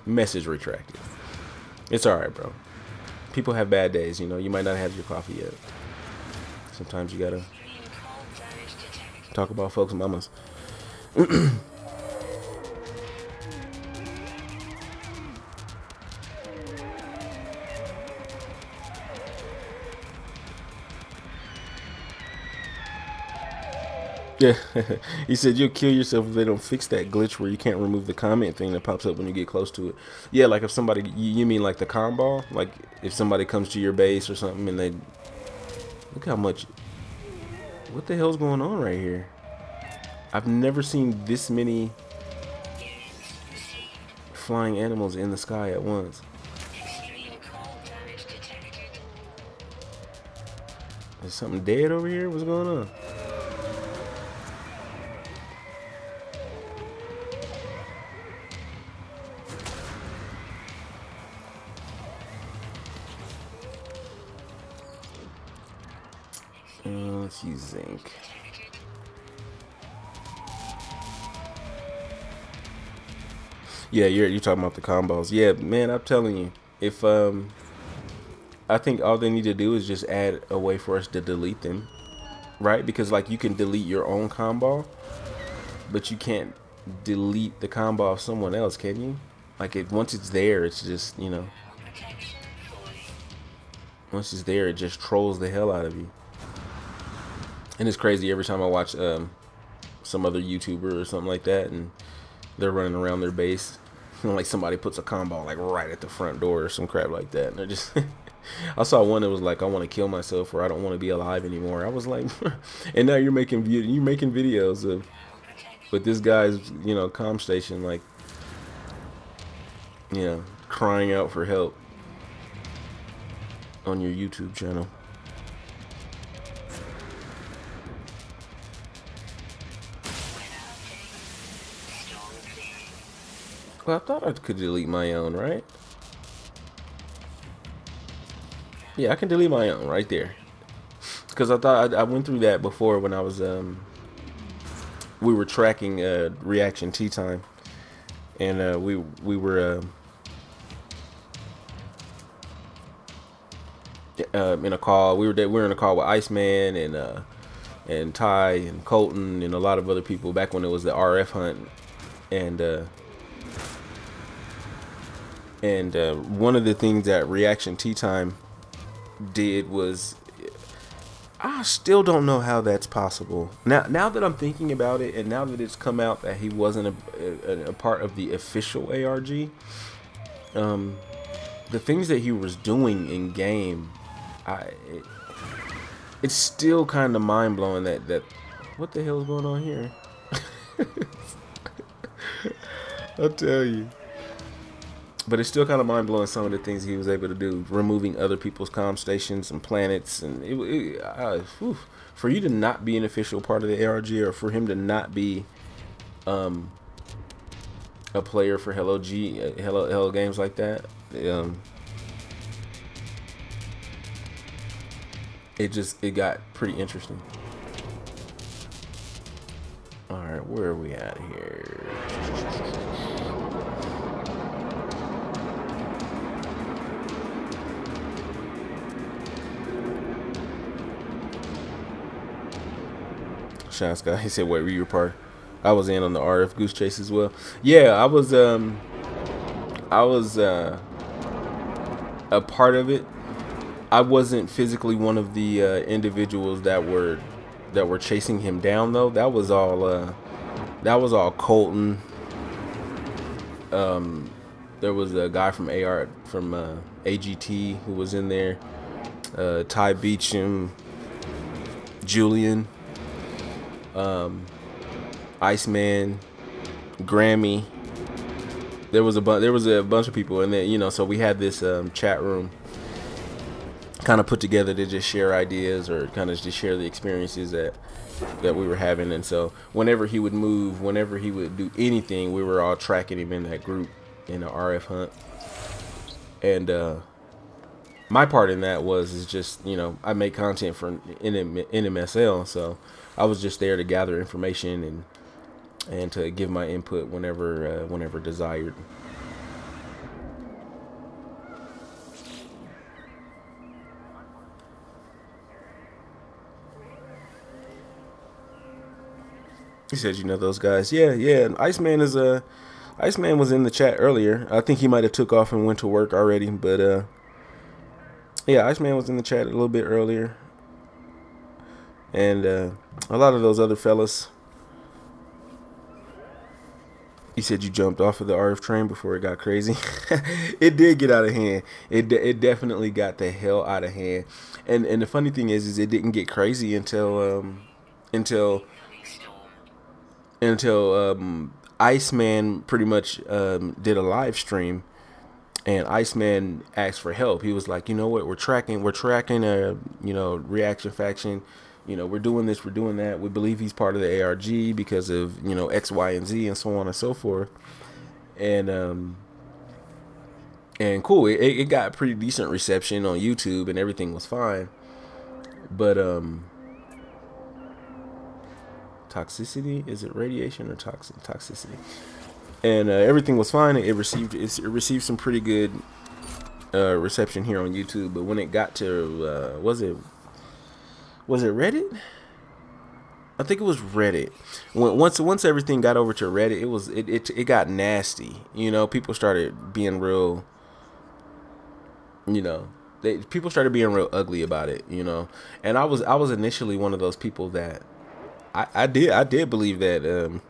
Message retracted. It's alright, bro. People have bad days, you know. You might not have your coffee yet. Sometimes you gotta talk about folks' mamas. Yeah, he said you'll kill yourself if they don't fix that glitch where you can't remove the comment thing that pops up when you get close to it. Yeah, like if somebody, you mean like the con ball? Like if somebody comes to your base or something and they, look how much, what the hell's going on right here? I've never seen this many flying animals in the sky at once. Extreme cold damage detected. Is something dead over here? What's going on? Let's use zinc. Yeah, you're talking about the combos. Yeah, man, I'm telling you, if I think all they need to do is just add a way for us to delete them, right? Because like you can delete your own combo, but you can't delete the combo of someone else, can you? Like once it's there, it's just, you know, once it's there, it just trolls the hell out of you. And it's crazy every time I watch some other YouTuber or something like that, and they're running around their base, and like somebody puts a combo like right at the front door or some crap like that, and they're just I saw one that was like, I want to kill myself, or I don't want to be alive anymore. I was like, and now you're making videos of with this guy's, you know, comm station, like, you know, crying out for help on your YouTube channel. Well, I thought I could delete my own, right? Yeah, I can delete my own right there. Because I thought I went through that before when I was we were tracking reaction tea time, and we were in a call. We were in a call with Iceman and Ty and Colton and a lot of other people back when it was the RF hunt, and one of the things that reaction tea time did was, I still don't know how that's possible. Now that I'm thinking about it, and now that it's come out that he wasn't a part of the official ARG, the things that he was doing in game, it's still kind of mind blowing that what the hell is going on here? I'll tell you. But it's still kind of mind-blowing, some of the things he was able to do, removing other people's comm stations and planets, and for you to not be an official part of the ARG, or for him to not be a player for Hello Games like that, it got pretty interesting. All right, where are we at here? Sean Scott, he said, "Wait, were you a part?" I was in on the RF Goose Chase as well. Yeah, I was a part of it. I wasn't physically one of the individuals that were chasing him down, though. That was all Colton. There was a guy from AGT who was in there. Ty Beecham, Julian, Iceman, Grammy. There was a bunch of people, and then, you know, so we had this chat room kind of put together to just share ideas, or kind of just share the experiences that we were having. And so whenever he would move, whenever he would do anything, we were all tracking him in that group in the RF hunt. And my part in that is just, you know, I make content for NMSL, so I was just there to gather information and to give my input whenever desired. He said, "You know those guys?" Yeah. And Iceman was in the chat earlier. I think he might have took off and went to work already, but yeah, Iceman was in the chat a little bit earlier, and a lot of those other fellas You said you jumped off of the RF train before it got crazy. It did get out of hand. It definitely got the hell out of hand. And the funny thing is it didn't get crazy until Iceman pretty much did a live stream, and Iceman asked for help. He was like, you know what, we're tracking a reaction faction. We're doing this, we're doing that. We believe he's part of the ARG because of X, Y, and Z, and so on and so forth. And cool. It got pretty decent reception on YouTube, and everything was fine. But toxicity, is it radiation or toxicity? And everything was fine. It received some pretty good reception here on YouTube. But when it got to was it Reddit? I think it was Reddit. Once everything got over to Reddit, it got nasty. People started being real. People started being real ugly about it. And I was initially one of those people that I did believe that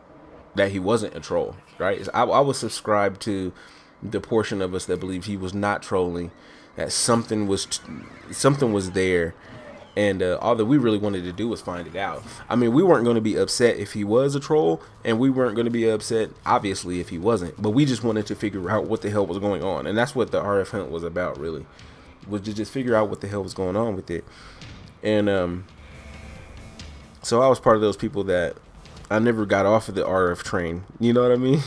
that he wasn't a troll, right? I was subscribed to the portion of us that believed he was not trolling, that something was there. And all that we really wanted to do was find it out. I mean, we weren't going to be upset if he was a troll, and we weren't going to be upset, obviously, if he wasn't. But we just wanted to figure out what the hell was going on. And that's what the RF hunt was about, really, was to just figure out what the hell was going on with it. And so I was part of those people that I never got off of the RF train. You know what I mean?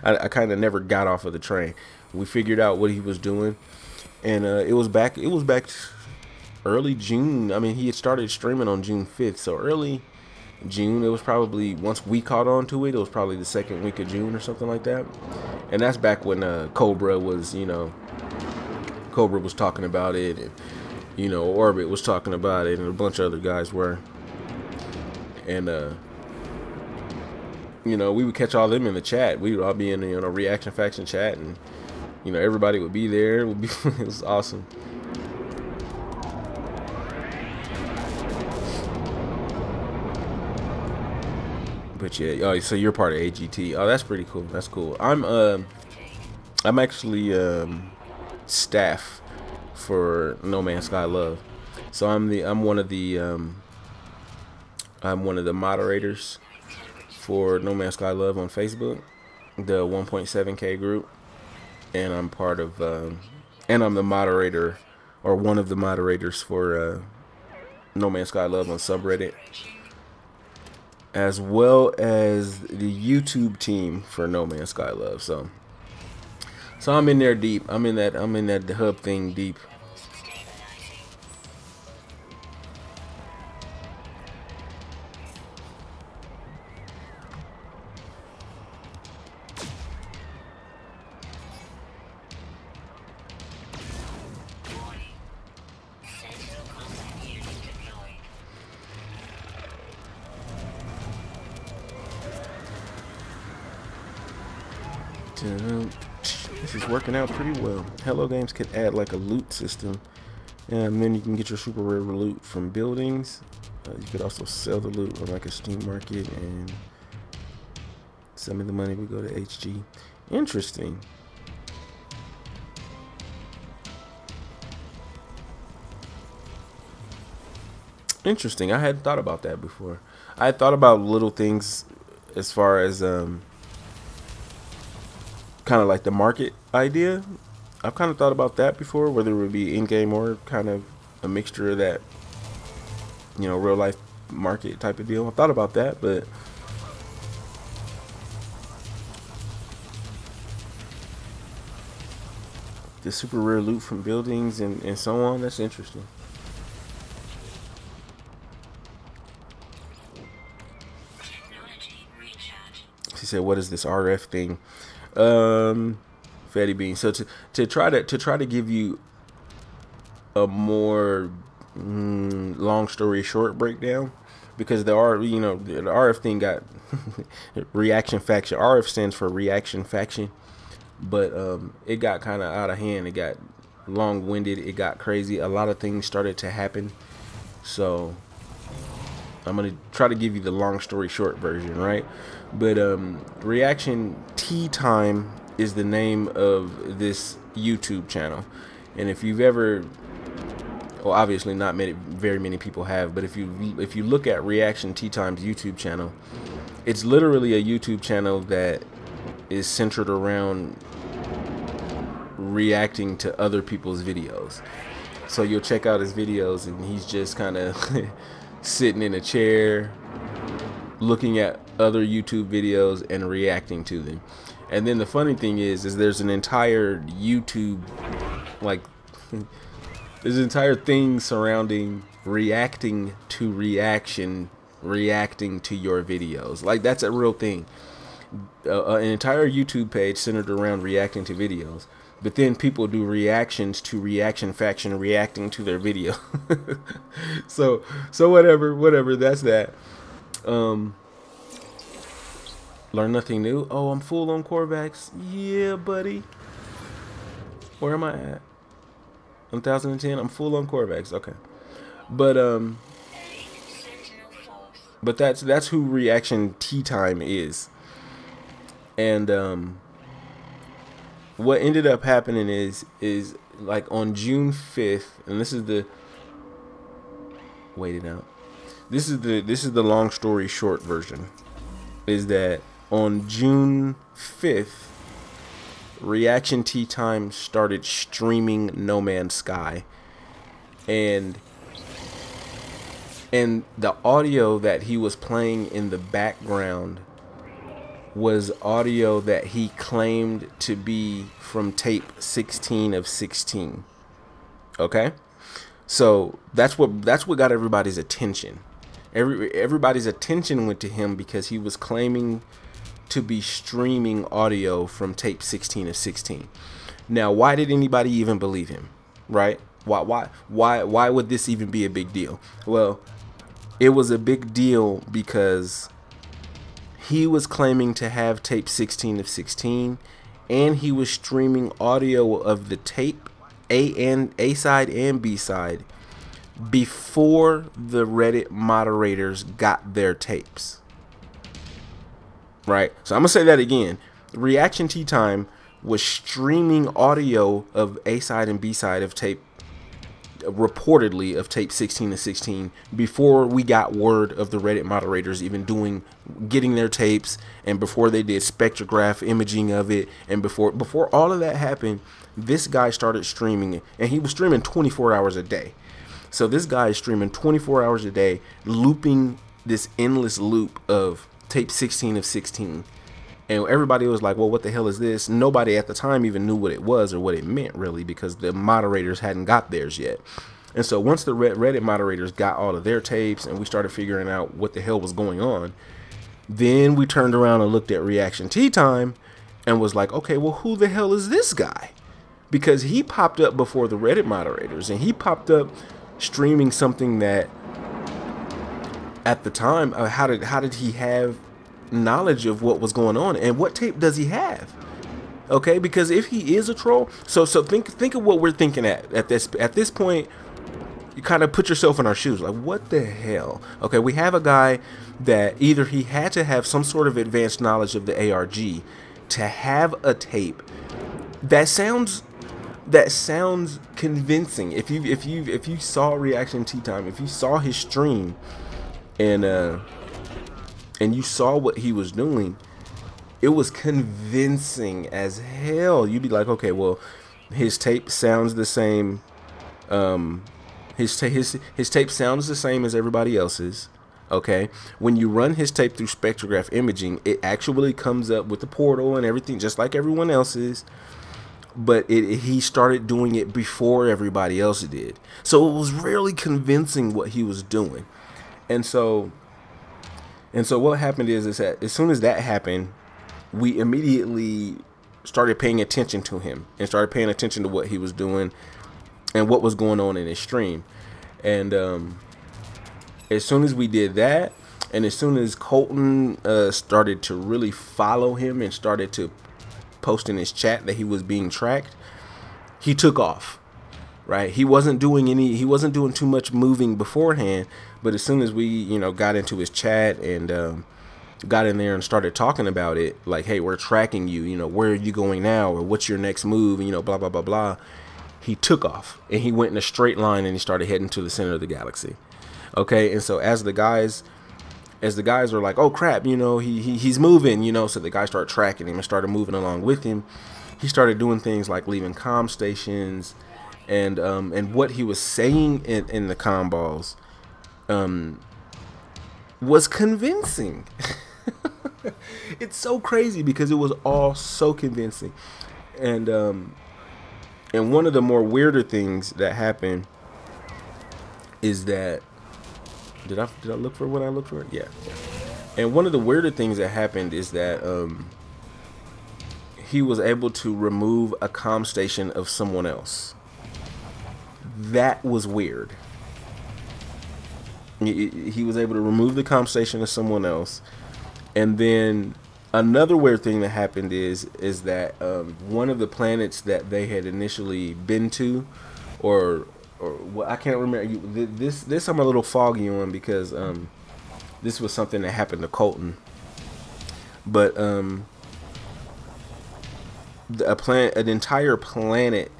I kind of never got off of the train. We figured out what he was doing, and it was back early June. I mean, he had started streaming on June 5th, so early June. It was probably, once we caught on to it, it was probably the second week of June or something like that. And that's back when Cobra was talking about it, and Orbit was talking about it, and a bunch of other guys were. And we would catch all them in the chat. We would all be in the reaction faction chat, and everybody would be there. It was awesome. But yeah, so you're part of AGT. Oh, that's pretty cool. That's cool. I'm actually staff for No Man's Sky Love. So I'm one of the moderators for No Man's Sky Love on Facebook, the 1.7K group, and I'm part of and I'm the moderator, or one of the moderators for No Man's Sky Love on subreddit, as well as the YouTube team for No Man's Sky Love. So I'm in there deep. I'm in that hub thing deep. This is working out pretty well. Hello Games could add like a loot system, and then you can get your super rare loot from buildings. You could also sell the loot on like a Steam market, and some of the money would go to HG. Interesting. Interesting. I hadn't thought about that before. I had thought about little things as far as kind of like the market idea. I've kind of thought about that before, whether it would be in-game or kind of a mixture of that, real life market type of deal. I thought about that, but the super rare loot from buildings and so on, that's interesting. She said, what is this RF thing? Fatty Bean. So to try to give you a more long story short breakdown, because the RF thing got reaction faction. RF stands for reaction faction, but it got kind of out of hand. It got long-winded. It got crazy. A lot of things started to happen. So I'm gonna try to give you the long story short version, right? But Reaction Tea Time is the name of this YouTube channel, and if you've ever, well, obviously not very many people have, but if you look at Reaction Tea Time's YouTube channel, it's literally a YouTube channel that is centered around reacting to other people's videos. So you'll check out his videos and he's just kind of sitting in a chair looking at other YouTube videos and reacting to them. And then the funny thing is there's an entire YouTube, like there's an entire thing surrounding reacting to reaction, reacting to your videos. Like, that's a real thing. An entire YouTube page centered around reacting to videos. But then people do reactions to Reaction Faction reacting to their video. so whatever, that's that. Learn nothing new. Oh, I'm full on Korvax. Yeah, buddy. Where am I at? 1010. I'm full on Korvax. Okay. But that's who Reaction Tea Time is. And what ended up happening is like on June 5th, and this is the wait it out. This is the long story short version. Is that on June 5th, Reaction Tea Time started streaming No Man's Sky, and the audio that he was playing in the background was audio that he claimed to be from tape 16 of 16. Okay, so that's what got everybody's attention. Everybody's attention went to him because he was claiming to be streaming audio from tape 16 of 16. Now, why did anybody even believe him? Right? Why would this even be a big deal? Well, it was a big deal because he was claiming to have tape 16 of 16, and he was streaming audio of the tape A side and B side before the Reddit moderators got their tapes. Right? So I'm gonna say that again. Reaction Tea Time was streaming audio of A side and B side of tape, reportedly of tape 16 to 16, before we got word of the Reddit moderators even getting their tapes, and before they did spectrograph imaging of it, and before all of that happened, this guy started streaming it, and he was streaming 24 hours a day. So this guy is streaming 24 hours a day, looping this endless loop of tape 16 of 16. And everybody was like, well, what the hell is this? Nobody at the time even knew what it was or what it meant, really, because the moderators hadn't got theirs yet. And so once the Reddit moderators got all of their tapes and we started figuring out what the hell was going on, then we turned around and looked at Reaction Tea Time and was like, okay, well, who the hell is this guy? Because he popped up before the Reddit moderators, and he popped up streaming something that at the time, how did he have knowledge of what was going on, and what tape does he have? Okay, because if he is a troll, so think of what we're thinking at this point. You kind of put yourself in our shoes, like, what the hell? Okay, we have a guy that either he had to have some sort of advanced knowledge of the ARG to have a tape that sounds convincing. If you saw Reaction Tea Time, if you saw his stream, and you saw what he was doing, it was convincing as hell. You'd be like, okay, well, his tape sounds the same. His tape sounds the same as everybody else's. Okay, when you run his tape through spectrograph imaging, it actually comes up with the portal and everything, just like everyone else's. But he started doing it before everybody else did, so it was really convincing what he was doing. And so what happened is that as soon as that happened, we immediately started paying attention to him and started paying attention to what he was doing and what was going on in his stream. And as soon as we did that, and as soon as Colton started to really follow him and started to post in his chat that he was being tracked, he took off. Right? He wasn't doing too much moving beforehand, But as soon as we, you know, got into his chat and got in there and started talking about it, like, hey, we're tracking you, you know, where are you going now, or what's your next move, and, you know, blah blah blah blah, he took off and he went in a straight line and he started heading to the center of the galaxy. Okay, and so as the guys were like, oh crap, you know, he's moving, you know, so the guys started tracking him and started moving along with him. He started doing things like leaving comm stations, and what he was saying in the comm balls was convincing. It's so crazy because it was all so convincing. And one of the more weirder things that happened is that, did I look for what I looked for? Yeah. And one of the weirder things that happened is that he was able to remove a comm station of someone else. That was weird. He was able to remove the comm station of someone else. And then another weird thing that happened is that one of the planets that they had initially been to, or well, I can't remember. This I'm a little foggy on because this was something that happened to Colton. But an entire planet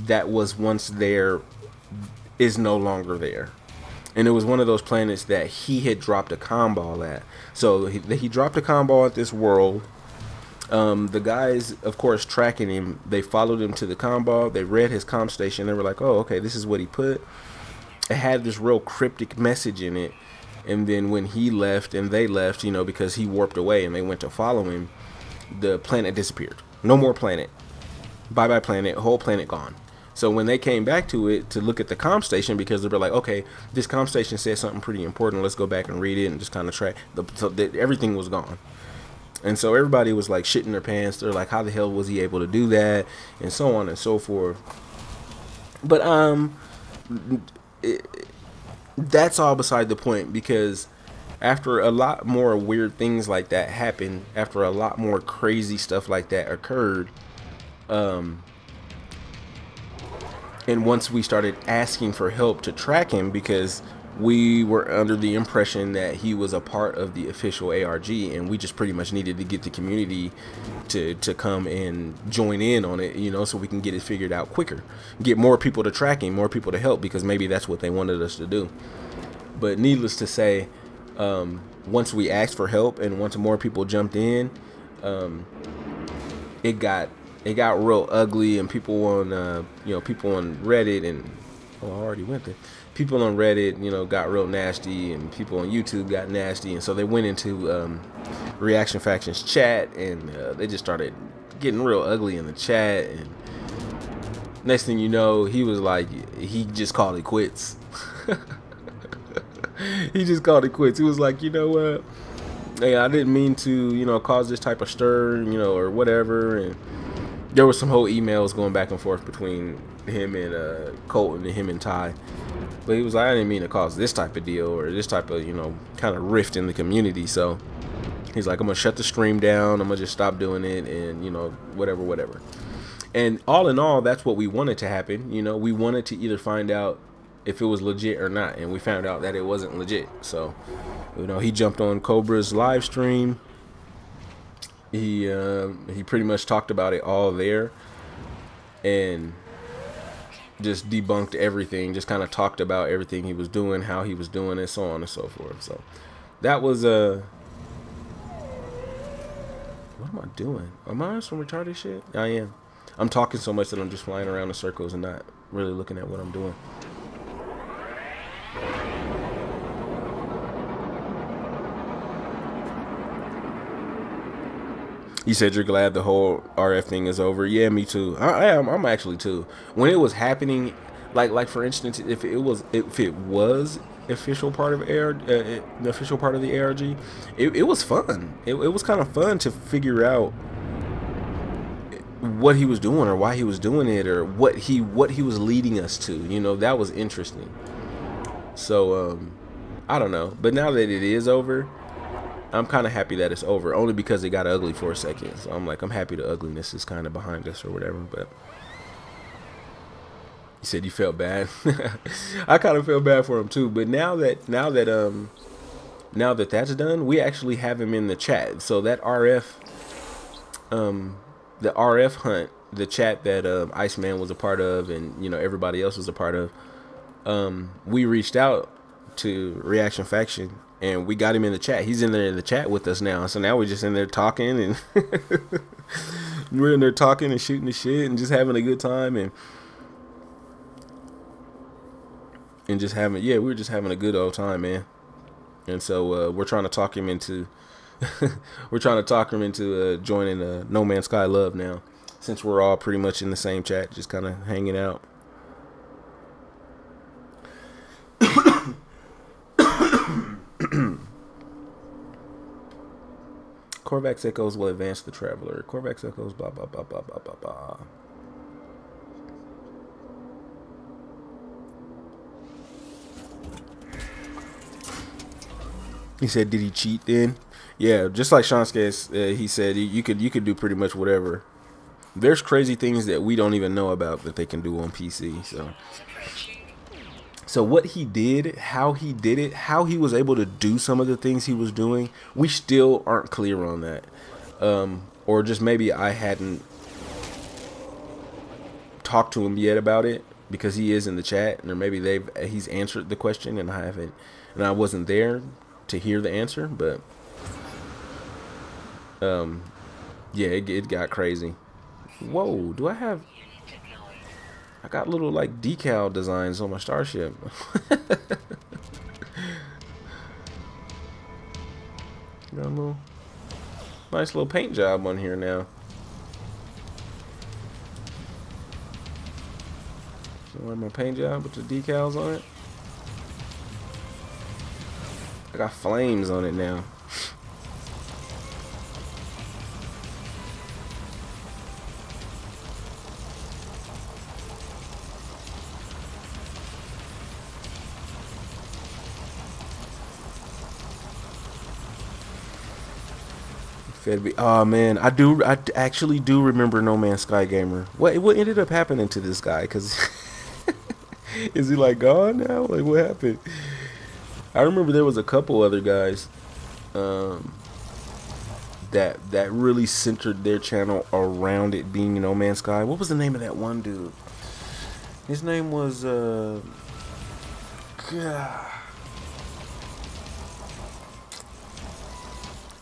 that was once there is no longer there. And it was one of those planets that he had dropped a comm ball at. So he dropped a comm ball at this world. The guys, of course, tracking him, they followed him to the comm ball. They read his comm station. They were like, oh, okay, this is what he put. It had this real cryptic message in it. And then when he left and they left, you know, because he warped away and they went to follow him, the planet disappeared. No more planet. Bye-bye planet. Whole planet gone. So when they came back to it to look at the comm station, because they were like, okay, this comm station said something pretty important. Let's go back and read it and just kind of track. So everything was gone. And so everybody was like shitting their pants. They're like, how the hell was he able to do that? And so on and so forth. But that's all beside the point, because after a lot more weird things like that happened, after a lot more crazy stuff like that occurred, and once we started asking for help to track him, because we were under the impression that he was a part of the official ARG, and we just pretty much needed to get the community to come and join in on it, you know, so we can get it figured out quicker, get more people to track him, more people to help, because maybe that's what they wanted us to do. But needless to say, once we asked for help and once more people jumped in, it got real ugly, and people on people on Reddit, and I already went there. People on Reddit, you know, got real nasty, and people on YouTube got nasty, and so they went into Reaction Factions chat, and they just started getting real ugly in the chat. And next thing you know, he was like, he just called it quits. He just called it quits. He was like, you know what? Hey, I didn't mean to, you know, cause this type of stir, you know, or whatever. And there was some whole emails going back and forth between him and Colton and him and Ty. But he was like, I didn't mean to cause this type of deal or this type of, you know, kind of rift in the community. So he's like, I'm going to shut the stream down. I'm going to just stop doing it, and, you know, whatever. And all in all, that's what we wanted to happen. You know, we wanted to either find out if it was legit or not, and we found out that it wasn't legit. So, you know, he jumped on Cobra's live stream. He pretty much talked about it all there, and just debunked everything, just kind of talked about everything he was doing, how he was doing it, so on and so forth. So that was what am I doing? Am I on some retarded shit? I am. I'm talking so much that I'm just flying around in circles and not really looking at what I'm doing. You said you're glad the whole RF thing is over. Yeah, me too. I am. I'm actually too. When it was happening, like for instance, if it was official part of ARG, the official part of the ARG, it was fun. It was kind of fun to figure out what he was doing or why he was doing it, or what he was leading us to. You know, that was interesting. So I don't know. But now that it is over, I'm kind of happy that it's over, only because it got ugly for a second. So I'm like, I'm happy the ugliness is kind of behind us or whatever. But You said you felt bad. I kind of feel bad for him too. But now that that's done, we actually have him in the chat. So that the RF hunt, the chat that Iceman was a part of, and you know everybody else was a part of. We reached out to Reaction Faction, and we got him in the chat. He's in there in the chat with us now. So now we're just in there talking, and we're in there talking and shooting the shit and just having a good time and just having, yeah, we were just having a good old time, man. And so we're trying to talk him into joining No Man's Sky Love now, since we're all pretty much in the same chat, just kind of hanging out. Korvax Echoes will advance the traveler. Korvax Echoes, blah, blah, blah, blah, blah, blah, blah. He said, did he cheat then? Yeah, just like Sean says, he said you could do pretty much whatever. There's crazy things that we don't even know about that they can do on PC. So what he did, how he did it, how he was able to do some of the things he was doing, we still aren't clear on that. Or just maybe I hadn't talked to him yet about it, because he is in the chat, or maybe he's answered the question and I haven't, and I wasn't there to hear the answer. But yeah, it got crazy. Whoa, do I got little like decal designs on my starship. Got a nice little paint job on here now. So where's my paint job with the decals on it? I got flames on it now. Oh man, I actually do remember No Man's Sky Gamer. What ended up happening to this guy? Cause is he like gone now? Like what happened? I remember there was a couple other guys that really centered their channel around it being No Man's Sky. What was the name of that one dude? His name was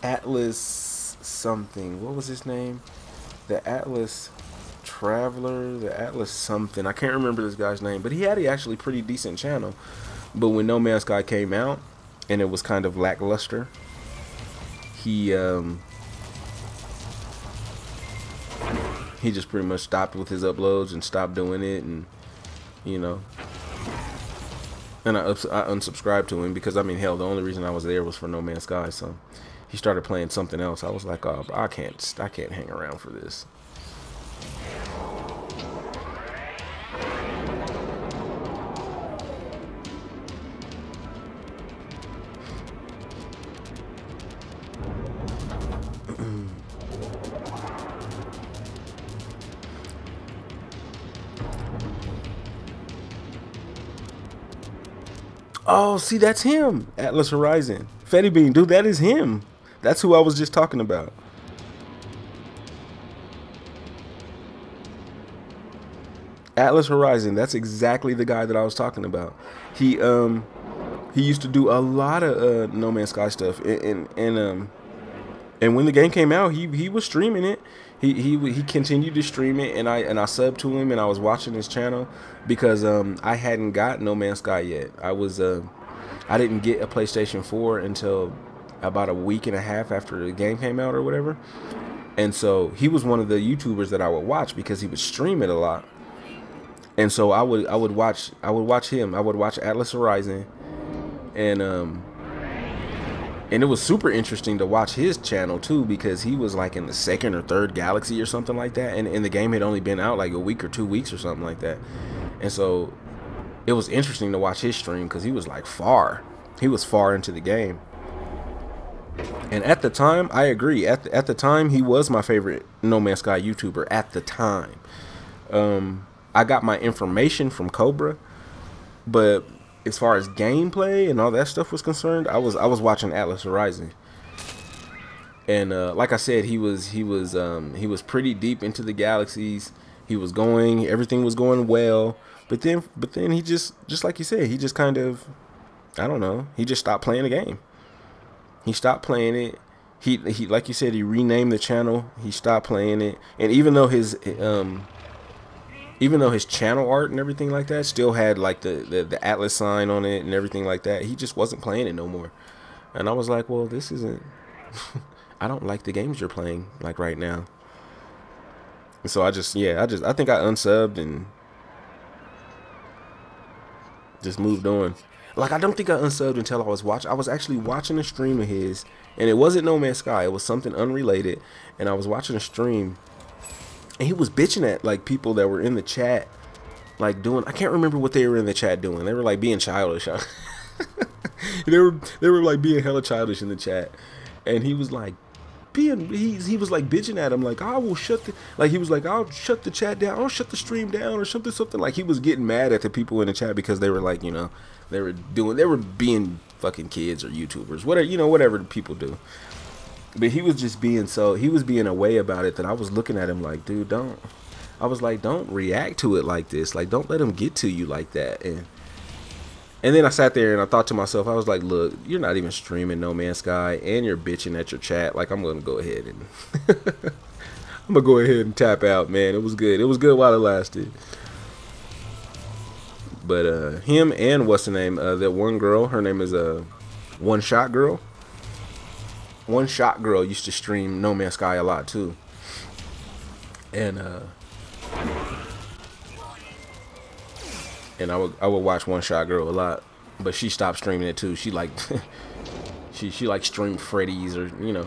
Atlas something. What was his name? The Atlas Traveler, the Atlas something. I can't remember this guy's name, but he had actually pretty decent channel. But when No Man's Sky came out and it was kind of lackluster, he just pretty much stopped with his uploads and stopped doing it, and you know, and I unsubscribed to him because I mean, hell, the only reason I was there was for No Man's Sky. So he started playing something else. I was like, oh, I can't hang around for this. Oh, see, that's him. Atlas Horizon. Fetty Bean, dude, that is him. That's who I was just talking about. Atlas Horizon. That's exactly the guy that I was talking about. He used to do a lot of No Man's Sky stuff, and when the game came out, he was streaming it. He continued to stream it, and I subbed to him, and I was watching his channel because I hadn't got No Man's Sky yet. I didn't get a PlayStation 4 until about a week and a half after the game came out or whatever. And so he was one of the YouTubers that I would watch because he would stream it a lot. And so I would watch him. I would watch Atlas Horizon, and it was super interesting to watch his channel too, because he was like in the second or third galaxy or something like that, and the game had only been out like a week or 2 weeks or something like that. And so it was interesting to watch his stream because he was like far into the game. And at the time, I agree, at the time he was my favorite No Man's Sky YouTuber at the time. I got my information from Cobra, but as far as gameplay and all that stuff was concerned, I was watching Atlas Horizon. And like I said, he was pretty deep into the galaxies. He was going, everything was going well. But then he just like you said, he just kind of, I don't know, he just stopped playing the game. He stopped playing it. He like you said, he renamed the channel. He stopped playing it. And even though his channel art and everything like that still had like the Atlas sign on it and everything like that, he just wasn't playing it no more. And I was like, well, this isn't I don't like the games you're playing like right now. And so I think I unsubbed and just moved on. Like, I don't think I unsubbed until I was actually watching a stream of his, and it wasn't No Man's Sky, it was something unrelated, and I was watching a stream and he was bitching at like people that were in the chat, like doing, I can't remember what they were in the chat doing. They were like being childish. they were like being hella childish in the chat. And he was like he was like bitching at him, like, I will shut the, like, he was like, I'll shut the chat down, I'll shut the stream down or something. Like, he was getting mad at the people in the chat because they were like, you know, they were being fucking kids or YouTubers, whatever, you know, whatever people do. But he was just being he was being a way about it that I was looking at him like, dude, don't react to it like this. Like, don't let him get to you like that. And then I sat there and I thought to myself, I was like, look, you're not even streaming No Man's Sky and you're bitching at your chat. Like, I'm going to go ahead and I'm going to go ahead and tap out, man. It was good. It was good while it lasted. But him and what's the name? That one girl, her name is One Shot Girl. One Shot Girl used to stream No Man's Sky a lot too. And I would watch One Shot Girl a lot, but she stopped streaming it too. She like she like streamed Freddy's, or you know,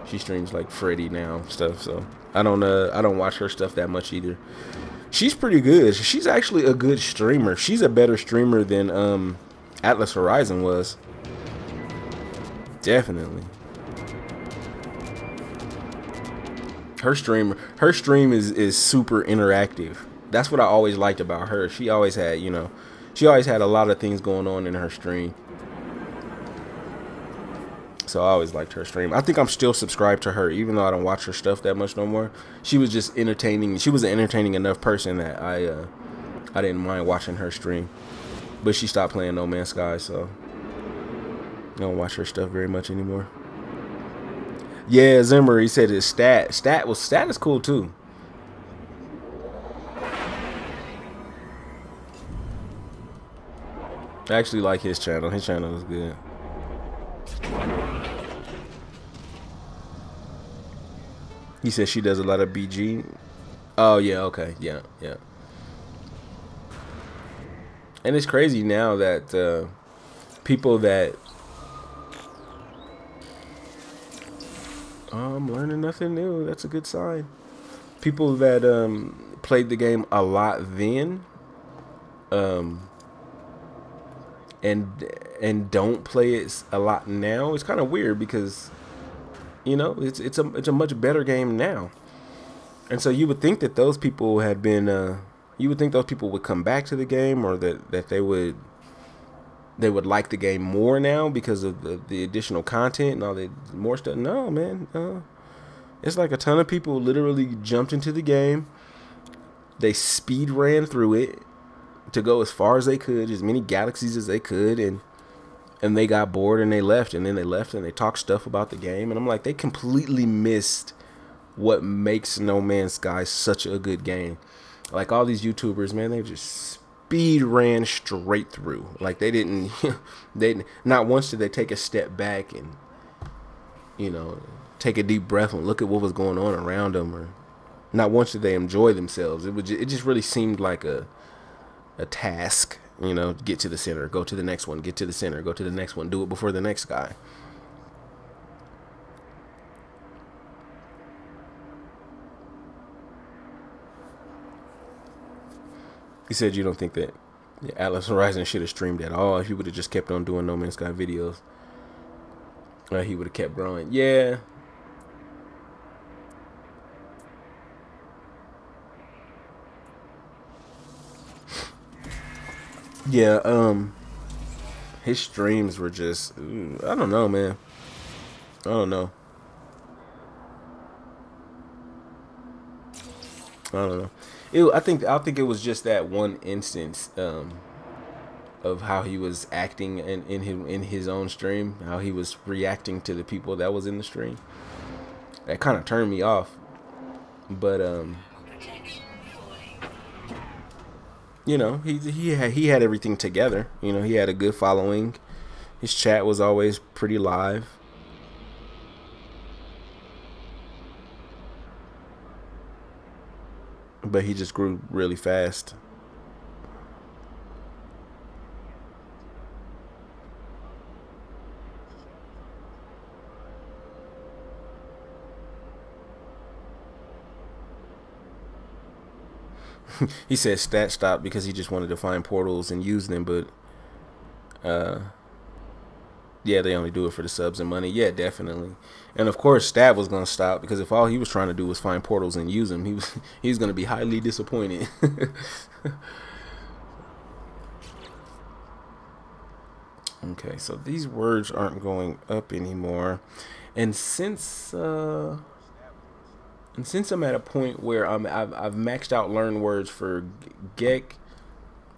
she streams like Freddy now stuff. So I don't watch her stuff that much either. She's pretty good. She's actually a good streamer. She's a better streamer than Atlas Horizon was. Definitely. Her stream is super interactive. That's what I always liked about her. She always had, you know, a lot of things going on in her stream. So I always liked her stream. I think I'm still subscribed to her, even though I don't watch her stuff that much no more. She was just entertaining. She was an entertaining enough person that I didn't mind watching her stream. But she stopped playing No Man's Sky, so I don't watch her stuff very much anymore. Yeah, Zimmer, he said his stat is cool too. I actually like his channel. His channel is good. He said she does a lot of BG. Oh yeah, okay, yeah. And it's crazy now that people that I'm learning nothing new. That's a good sign. People that played the game a lot then, and don't play it a lot now. It's kind of weird because, you know, it's a much better game now. And so you would think that those people had been you would think those people would come back to the game, or that they would like the game more now because of the additional content and all the more stuff. No, man. It's like a ton of people literally jumped into the game. They speed ran through it to go as far as they could, as many galaxies as they could, and they got bored and they left. And then they left and they talked stuff about the game. And I'm like, they completely missed what makes No Man's Sky such a good game. Like, all these YouTubers, man, they just speed ran straight through. Like, they didn't not once did they take a step back and, you know, take a deep breath and look at what was going on around them, or not once did they enjoy themselves. It just really seemed like a task, you know, get to the center, go to the next one, get to the center, go to the next one, do it before the next guy. He said you don't think that Atlas Horizon should have streamed at all. If he would have just kept on doing No Man's Sky videos, he would have kept growing. Yeah. Yeah, his streams were just, I don't know, man. I don't know. I don't know. I think it was just that one instance of how he was acting in his own stream, how he was reacting to the people that was in the stream. That kind of turned me off. But Protection 40. you know, he had everything together. You know, he had a good following. His chat was always pretty live. But he just grew really fast. He said stat stop because he just wanted to find portals and use them, but yeah, they only do it for the subs and money. Yeah, definitely. And of course, Stab was gonna stop because if all he was trying to do was find portals and use them, he was gonna be highly disappointed. Okay, so these words aren't going up anymore, and since I'm at a point where I've maxed out learn words for Gek,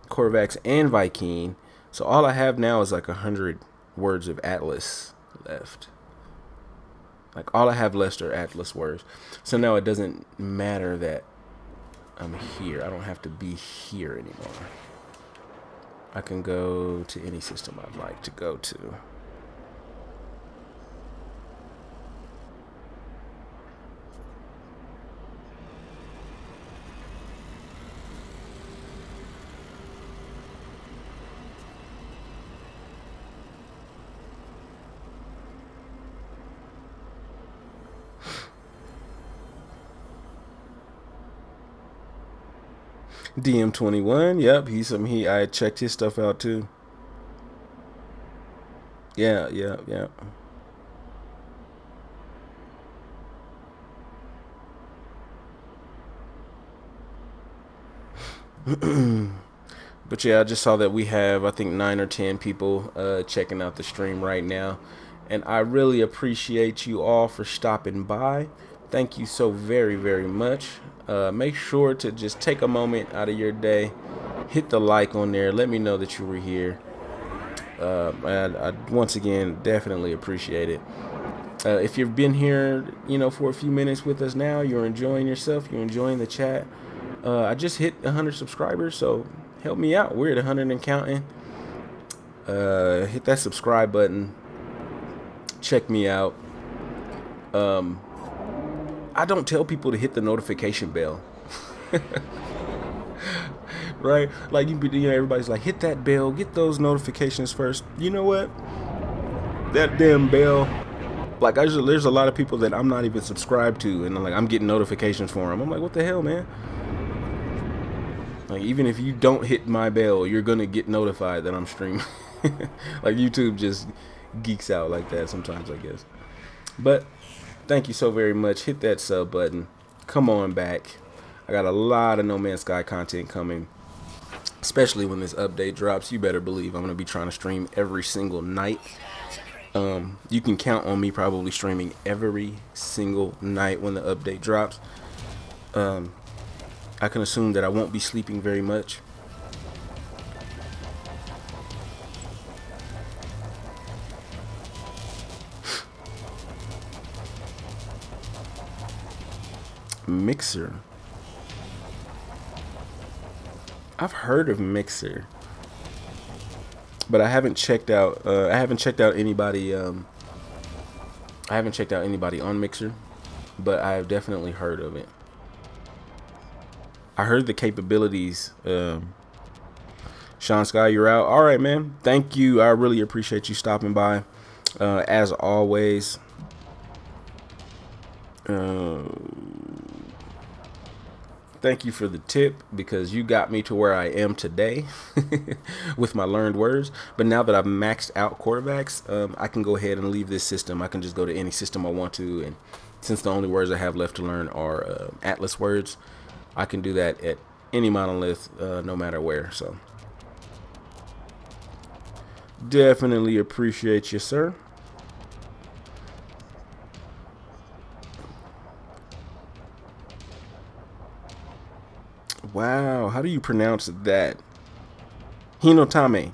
Korvax, and Viking, so all I have now is like 100 words of Atlas left. Like all I have left are Atlas words. So now it doesn't matter that I'm here. I don't have to be here anymore. I can go to any system I'd like to go to. DM21, yep, I checked his stuff out too. Yeah, yeah, yeah. But yeah, I just saw that we have, I think, 9 or 10 people checking out the stream right now. And I really appreciate you all for stopping by. Thank you so very, very much. Make sure to just take a moment out of your day. Hit the like on there. Let me know that you were here. I once again, definitely appreciate it. If you've been here, for a few minutes with us now, you're enjoying yourself, you're enjoying the chat. I just hit 100 subscribers, so help me out. We're at 100 and counting. Hit that subscribe button. Check me out. I don't tell people to hit the notification bell. Right? Like everybody's like, hit that bell, get those notifications first. You know what? That damn bell. Like there's a lot of people that I'm not even subscribed to, and I'm getting notifications for them. I'm like, what the hell, man? Like even if you don't hit my bell, you're gonna get notified that I'm streaming. Like YouTube just geeks out like that sometimes, I guess. But thank you so very much. Hit that sub button. Come on back. I got a lot of No Man's Sky content coming, especially when this update drops. You better believe I'm gonna be trying to stream every single night. You can count on me probably streaming every single night when the update drops. I can assume that I won't be sleeping very much. Mixer. I've heard of Mixer, but I haven't checked out. I haven't checked out anybody. I haven't checked out anybody on Mixer, but I have definitely heard of it. I heard the capabilities. Sean Sky, you're out. All right, man. Thank you. I really appreciate you stopping by. As always. Thank you for the tip, because you got me to where I am today with my learned words. But now that I've maxed out quarterbacks, I can go ahead and leave this system. I can just go to any system I want to, and since the only words I have left to learn are Atlas words, I can do that at any monolith, no matter where. So Definitely appreciate you, sir. Wow, how do you pronounce that? Hinotame.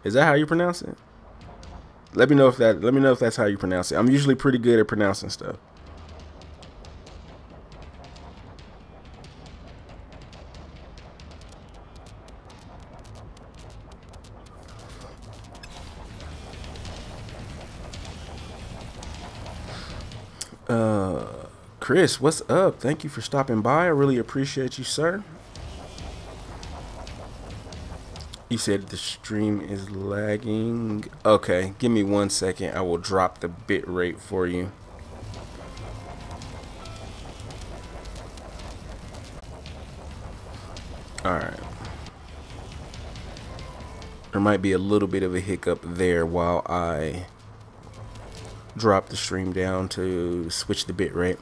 Is that how you pronounce it? Let me know if that's how you pronounce it. I'm usually pretty good at pronouncing stuff. Chris, what's up? Thank you for stopping by. I really appreciate you, sir. You said the stream is lagging. Okay, give me 1 second. I will drop the bit rate for you. Alright. There might be a little bit of a hiccup there while I drop the stream down to switch the bit rate.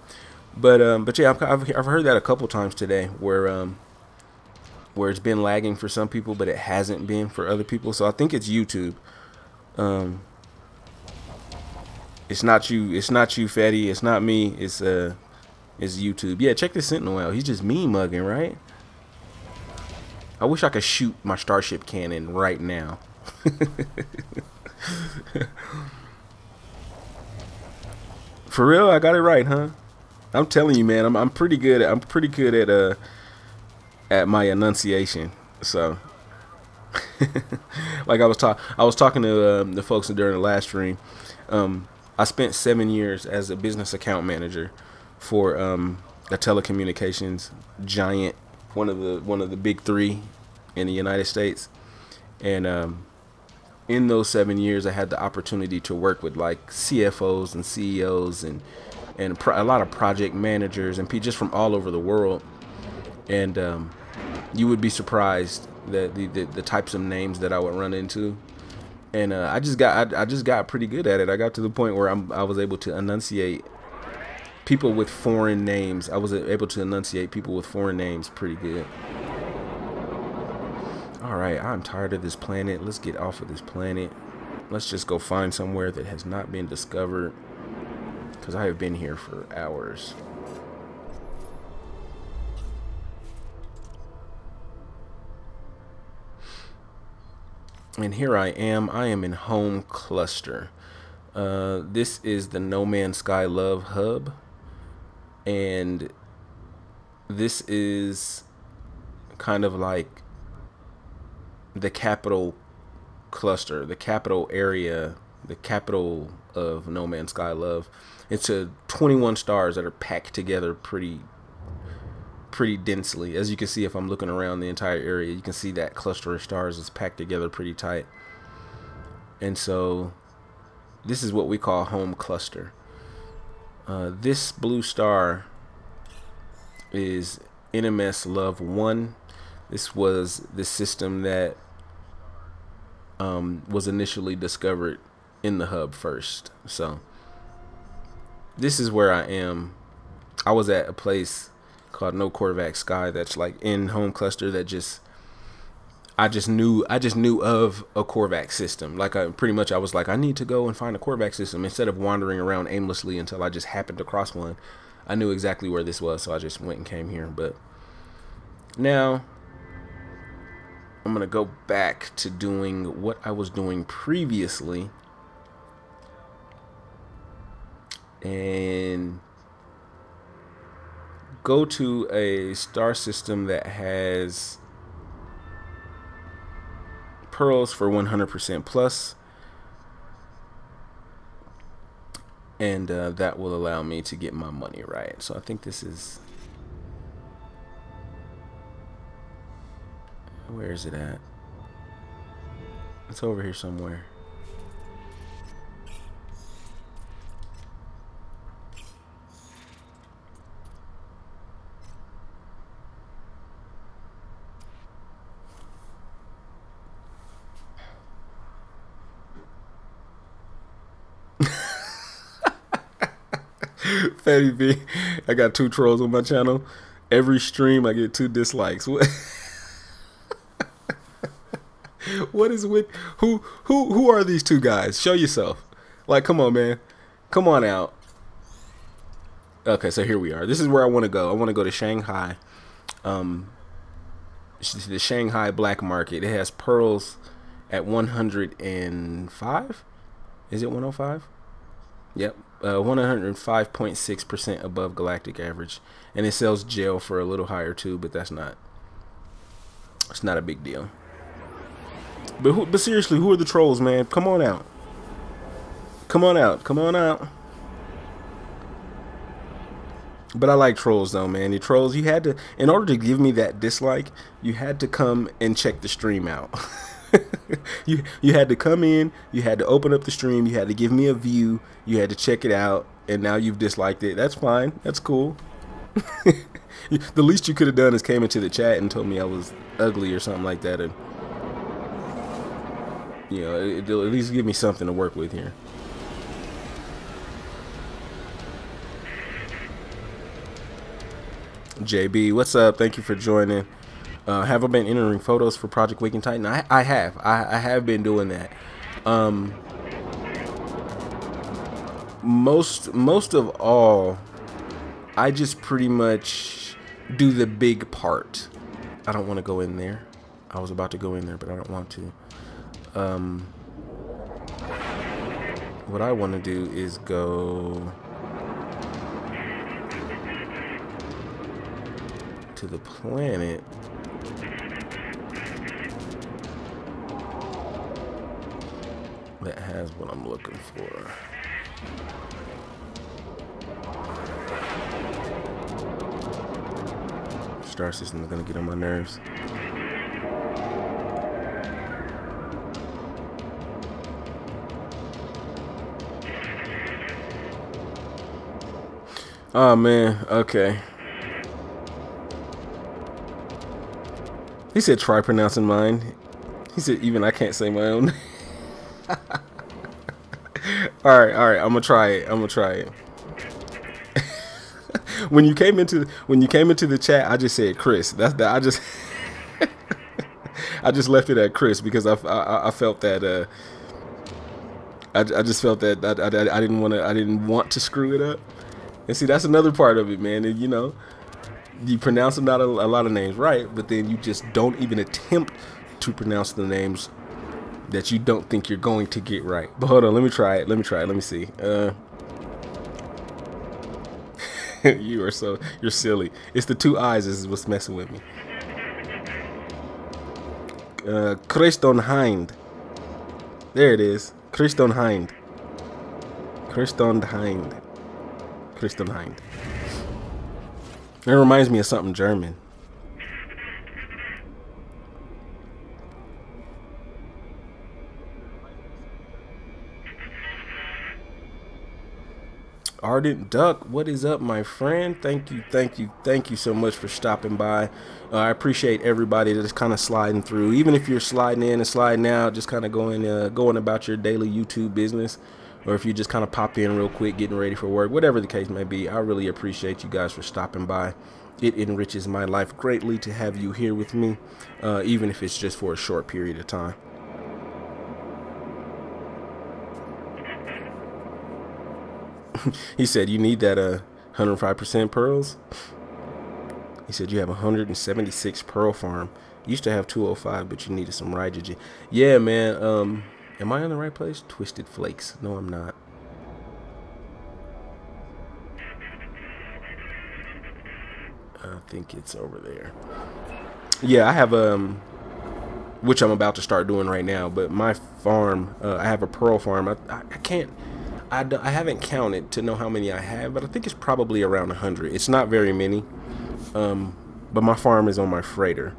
But yeah, I've heard that a couple times today where it's been lagging for some people, but it hasn't been for other people. So I think it's YouTube. It's not you, Fatty. It's not me. It's YouTube. Yeah, check this Sentinel out. He's just mean mugging, right? I wish I could shoot my Starship cannon right now. For real, I got it right, huh? I'm telling you, man. I'm pretty good. I'm pretty good at my enunciation. So, like I was talking to the folks during the last stream. I spent 7 years as a business account manager for a telecommunications giant, one of the big three in the United States, and in those 7 years, I had the opportunity to work with like CFOs and CEOs and a lot of project managers and just from all over the world. And you would be surprised that the types of names that I would run into. And I just got pretty good at it. I got to the point where I was able to enunciate people with foreign names. I was able to enunciate people with foreign names pretty good. All right, I'm tired of this planet. Let's get off of this planet. Let's just go find somewhere that has not been discovered, because I have been here for hours. And here I am in Home Cluster. This is the No Man's Sky Love Hub, and this is kind of like the capital cluster, the capital area, the capital of No Man's Sky Love. It's 21 stars that are packed together pretty densely. As you can see, if I'm looking around the entire area, you can see that cluster of stars is packed together pretty tight. And so this is what we call Home Cluster. This blue star is NMSL Love 1. This was the system that was initially discovered in the hub first. So this is where I am. I was at a place called No Korvax Sky that's like in Home Cluster that I just knew of a Korvax system. Like I was like, I need to go and find a Korvax system instead of wandering around aimlessly until I just happened across one. I knew exactly where this was, so I just went and came here. But now I'm gonna go back to doing what I was doing previously and go to a star system that has pearls for 100% plus, and that will allow me to get my money right. So I think this is, where is it at? It's over here somewhere. Fatty B, I got 2 trolls on my channel. Every stream I get 2 dislikes. What What is with who are these two guys? Show yourself. Like, come on, man. Come on out. Okay, so here we are. This is where I want to go. I want to go to Shanghai. The Shanghai black market. It has pearls at 105. Is it 105? Yep. 105.6% above galactic average, and it sells gel for a little higher too, but it's not a big deal. But seriously, who are the trolls, man? Come on out. Come on out. Come on out. But I like trolls though, man. The trolls, you had to, in order to give me that dislike, you had to come and check the stream out. you had to come in, you had to open up the stream, you had to give me a view, you had to check it out, and now you've disliked it. That's fine. That's cool. The least you could have done is came into the chat and told me I was ugly or something like that, and you know, it'll at least give me something to work with here. JB, what's up? Thank you for joining. Have I been entering photos for Project Waking Titan? I have. I have been doing that. Most of all, I just pretty much do the big part. I don't want to go in there. I was about to go in there, but I don't want to. What I want to do is go to the planet that has what I'm looking for. Star system is gonna get on my nerves. Oh man, okay. He said try pronouncing mine. He said even I can't say my own. all right, I'm gonna try it. When you came into the chat, I just said Chris. I just I just left it at Chris because I felt that I just felt that I didn't want to screw it up. And see, that's another part of it, man. And, you know, you pronounce a lot of names right, but then you just don't even attempt to pronounce the names that you don't think you're going to get right. But hold on, let me try it. Let me see. You're silly. It's the two eyes is what's messing with me. Christonhind. There it is. Christonhind. It reminds me of something German. Ardent Duck, what is up, my friend? Thank you so much for stopping by. I appreciate everybody that's kind of sliding through, even if you're sliding in and sliding out, just kind of going about your daily YouTube business, or if you just kind of popped in real quick, getting ready for work, whatever the case may be. I really appreciate you guys for stopping by. It enriches my life greatly to have you here with me, even if it's just for a short period of time. He said, you need that 105% pearls? He said, you have 176 pearl farm. You used to have 205, but you needed some Raijiji. Yeah, man. Am I in the right place? Twisted Flakes. No, I'm not. I think it's over there. Yeah, I have, which I'm about to start doing right now, but my farm, I have a pearl farm. I can't. I haven't counted to know how many I have, but I think it's probably around 100. It's not very many, but my farm is on my freighter.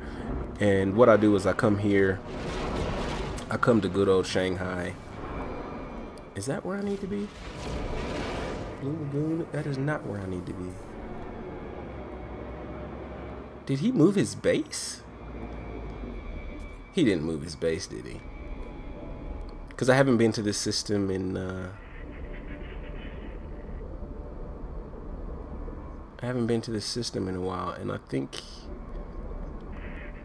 And what I do is I come here. I come to good old Shanghai. Is that where I need to be? Blue Lagoon? That is not where I need to be. Did he move his base? He didn't move his base, did he? Because I haven't been to this system in... I haven't been to this system in a while, and I think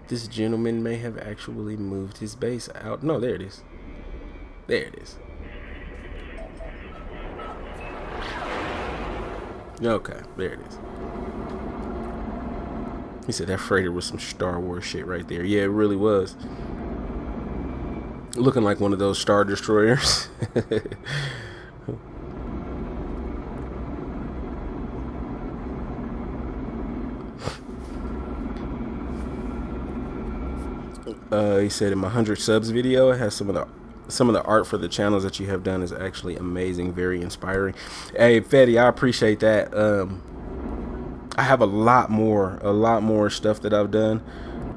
This gentleman may have actually moved his base out. No, there it is. There it is. Okay, there it is. He said that freighter was some Star Wars shit right there. Yeah, it really was. Looking like one of those Star Destroyers. He said in my 100 subs video, it has some of the art for the channels that you have done is actually amazing, very inspiring. Hey, Fetty, I appreciate that. I have a lot more stuff that I've done.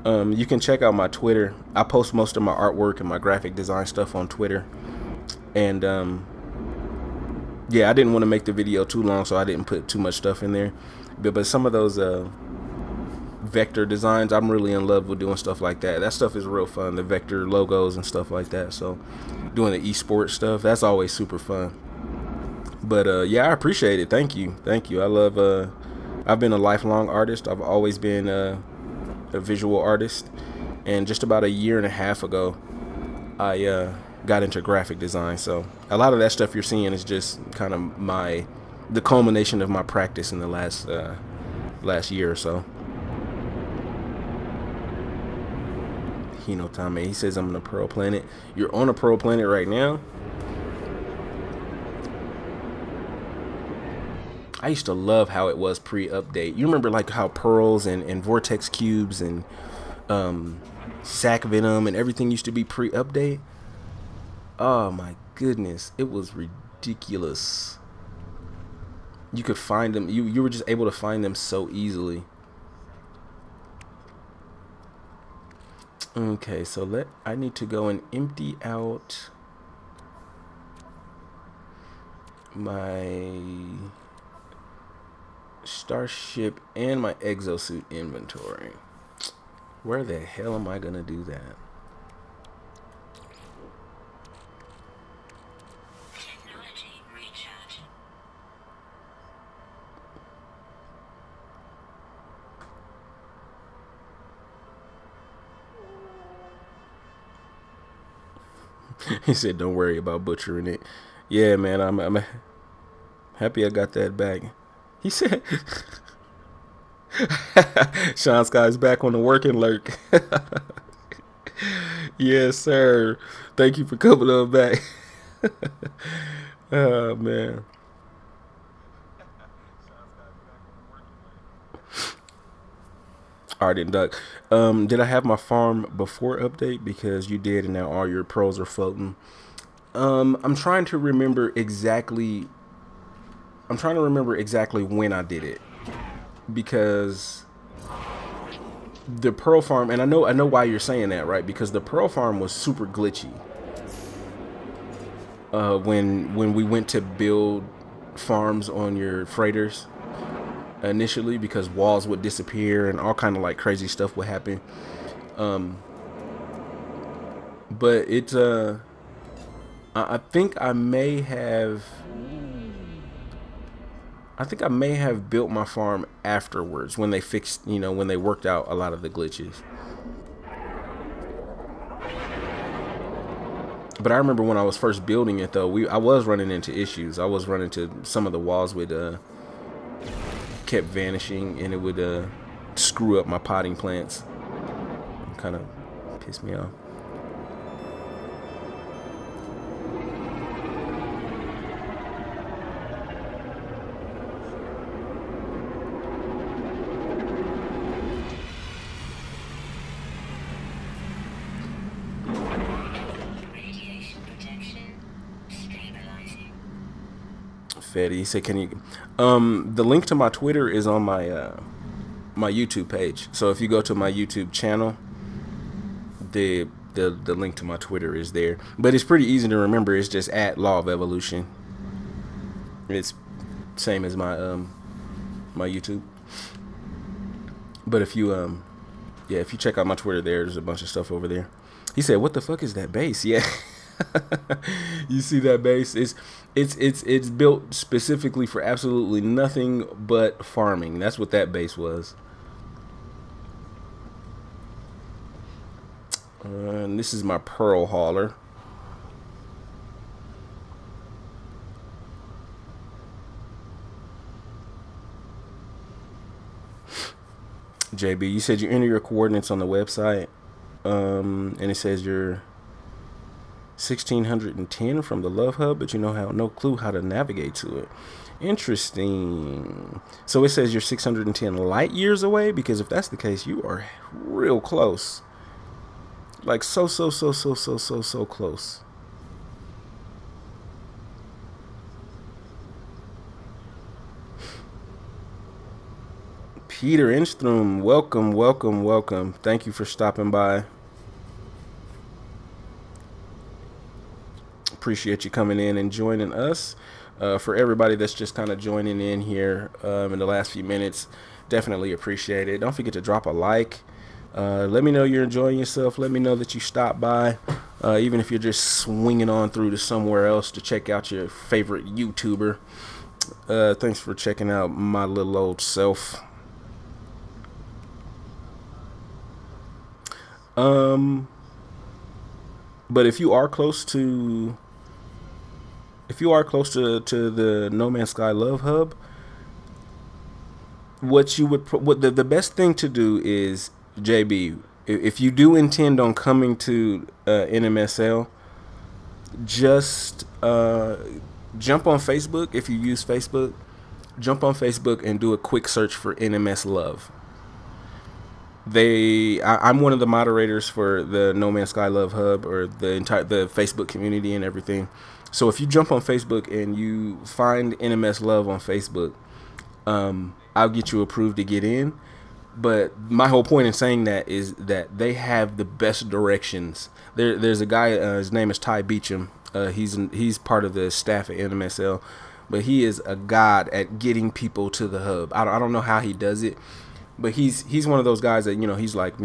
You can check out my Twitter. I post most of my artwork and my graphic design stuff on Twitter. And yeah, I didn't want to make the video too long, so I didn't put too much stuff in there. But some of those vector designs, I'm really in love with doing stuff like that. That stuff is real fun, the vector logos and stuff like that. So doing the esports stuff, that's always super fun. But yeah, I appreciate it. Thank you. I love I've been a lifelong artist. I've always been a visual artist, and just about a year and a half ago I got into graphic design. So a lot of that stuff you're seeing is just kind of the culmination of my practice in the last year or so. Hino Tame, he says I'm on a Pearl Planet. You're on a Pearl Planet right now? I used to love how it was pre-update. You remember like how pearls and vortex cubes and sac venom and everything used to be pre-update? Oh my goodness, it was ridiculous. You could find them, you were just able to find them so easily. Okay, so I need to go and empty out my starship and my exosuit inventory. Where the hell am I gonna do that? Technology recharge. He said, "Don't worry about butchering it." Yeah, man, I'm happy I got that back. He said, "Sean Sky's back on the working lurk." Yes, sir. Thank you for coming on back. Oh man. Alright, and Duck. Did I have my farm before update? Because you did, and now all your pearls are floating. I'm trying to remember exactly. I'm trying to remember exactly when I did it, because the pearl farm, and I know why you're saying that, right? Because the pearl farm was super glitchy. When we went to build farms on your freighters initially, because walls would disappear and all kind of like crazy stuff would happen. But it's I think I may have built my farm afterwards, when they fixed, when they worked out a lot of the glitches. But I remember when I was first building it though, I was running into issues. I was running into some of the walls with kept vanishing, and it would screw up my potting plants. Kind of piss me off. He said, "Can you?" The link to my Twitter is on my my YouTube page. So if you go to my YouTube channel, the link to my Twitter is there. But it's pretty easy to remember. It's just at LawOfEvolution. It's same as my my YouTube. But if you yeah, if you check out my Twitter, there's a bunch of stuff over there. He said, "What the fuck is that base?" Yeah. You see that base? It's built specifically for absolutely nothing but farming. That's what that base was. And this is my pearl hauler. JB, you said you enter your coordinates on the website, and it says you're 1610 from the Love Hub, but you have no clue how to navigate to it. Interesting. So it says you're 610 light years away, because if that's the case, you are real close. Like so close. Peter Enstrom, welcome. Thank you for stopping by. Appreciate you coming in and joining us. For everybody that's just kind of joining in here in the last few minutes, definitely appreciate it. Don't forget to drop a like. Let me know you're enjoying yourself. Let me know that you stopped by, even if you're just swinging on through to somewhere else to check out your favorite YouTuber. Thanks for checking out my little old self. But if you are close to the No Man's Sky Love Hub, what the best thing to do is, JB, if you do intend on coming to NMSL, just jump on Facebook. If you use Facebook, jump on Facebook and do a quick search for NMS Love. I'm one of the moderators for the No Man's Sky Love Hub, or the Facebook community and everything. So if you jump on Facebook and you find NMS Love on Facebook, I'll get you approved to get in. But my whole point in saying that is that they have the best directions. There's a guy, his name is Ty Beecham. He's part of the staff at NMSL, but he is a god at getting people to the hub. I don't know how he does it. But he's one of those guys that, he's like,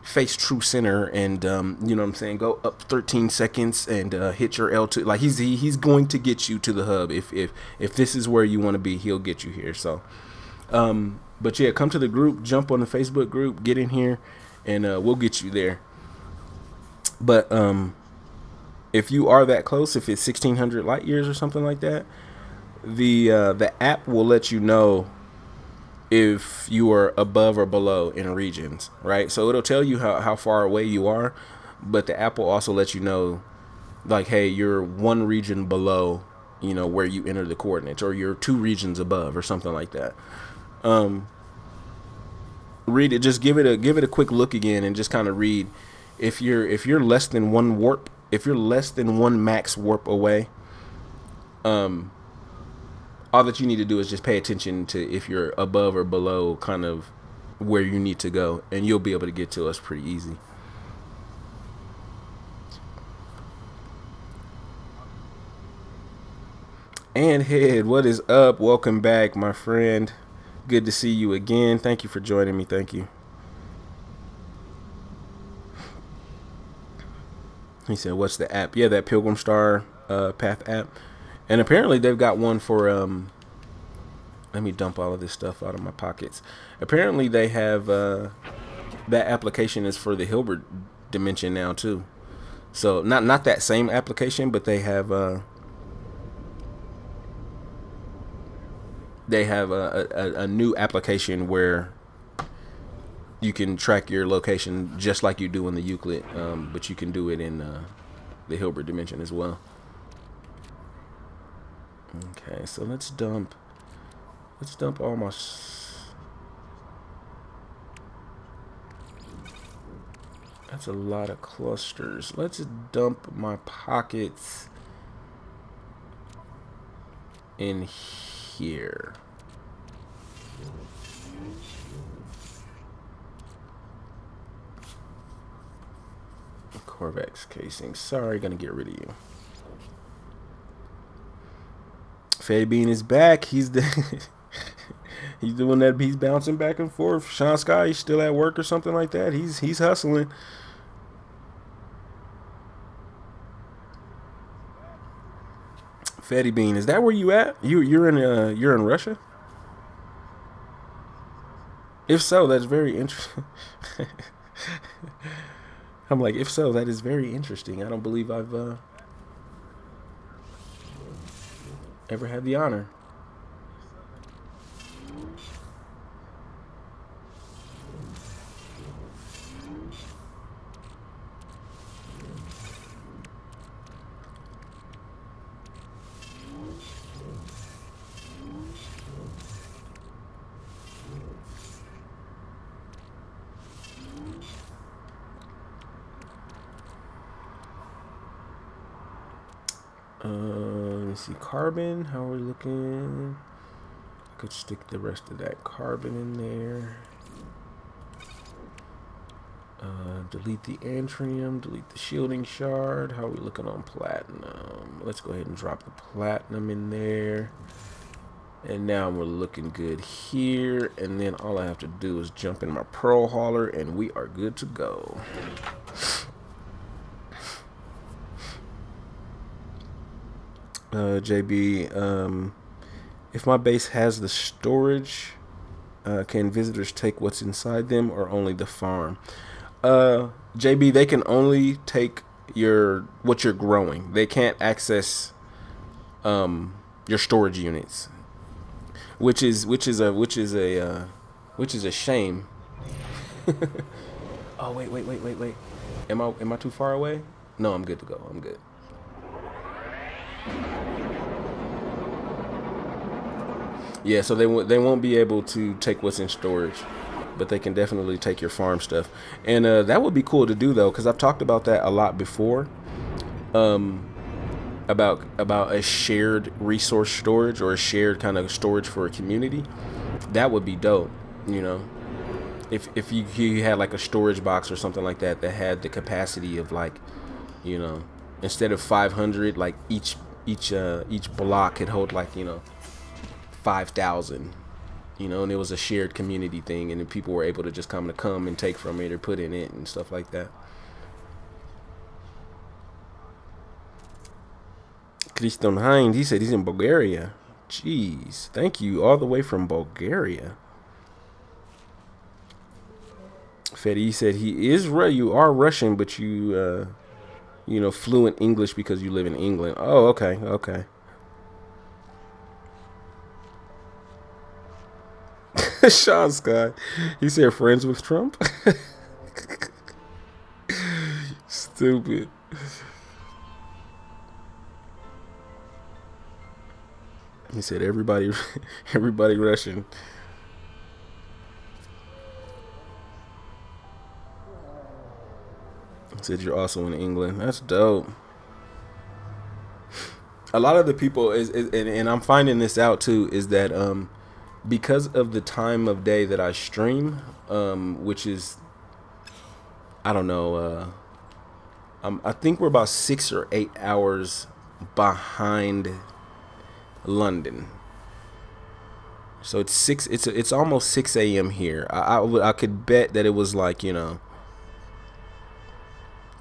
face true center and, you know what I'm saying, go up 13 seconds and hit your L2. Like, he's going to get you to the hub. If this is where you want to be, he'll get you here. So, but yeah, come to the group, jump on the Facebook group, get in here, and we'll get you there. But if you are that close, if it's 1600 light years or something like that, the app will let you know if you are above or below in regions, right? So it'll tell you how far away you are, but the app will also let you know, like, hey, you're one region below, where you enter the coordinates, or you're 2 regions above, or something like that. Read it, just give it a quick look again, and just kind of read. If you're less than 1 warp, if you're less than 1 max warp away, all that you need to do is just pay attention to if you're above or below kind of where you need to go, and you'll be able to get to us pretty easy. And Head, what is up? Welcome back, my friend. Good to see you again. Thank you for joining me. Thank you. He said, what's the app? Yeah, that Pilgrim Star Path app. And apparently they've got one for, let me dump all of this stuff out of my pockets. Apparently they have, that application is for the Hilbert dimension now too. So not that same application, but they have a new application where you can track your location just like you do in the Euclid, but you can do it in the Hilbert dimension as well. Okay, so let's dump all my that's a lot of clusters. Let's dump my pockets in here. Korvax casing. Sorry, gonna get rid of you. Fatty Bean is back. He's the he's doing that. He's bouncing back and forth. Sean Sky, he's still at work or something like that. He's hustling. Fatty Bean, is that where you at? You're in Russia? If so, that's very interesting. I'm like, if so, that is very interesting. I don't believe I've ever had the honor. Let me see, carbon, how are we looking? I could stick the rest of that carbon in there. Delete the antrium, delete the shielding shard. How are we looking on platinum? Let's go ahead and drop the platinum in there. And now we're looking good here. And then all I have to do is jump in my pearl hauler and we are good to go. JB, if my base has the storage, can visitors take what's inside them or only the farm? JB, they can only take what you're growing. They can't access your storage units, which is a shame. Oh wait. Am I too far away? No, I'm good to go. I'm good. Yeah, so they won't be able to take what's in storage, but they can definitely take your farm stuff, and that would be cool to do though, because I've talked about that a lot before, about a shared resource storage or a shared kind of storage for a community. That would be dope, you know, if you had like a storage box or something like that that had the capacity of, like, you know, instead of 500, like each block could hold, like, you know, 5,000, you know, and it was a shared community thing, and then people were able to just come and take from it or put in it and stuff like that. Christian Hines, he said he's in Bulgaria. Jeez, thank you, all the way from Bulgaria. Fetty said he is you are Russian, but you you know, fluent English because you live in England. Oh, okay. Sean Scott, he said friends with Trump. Stupid. He said everybody Russian. He said you're also in England. That's dope. A lot of the people and I'm finding this out too, is that because of the time of day that I stream, which is, I don't know, I think we're about 6 or 8 hours behind London. So it's almost 6 a.m. here. I could bet that it was, like, you know,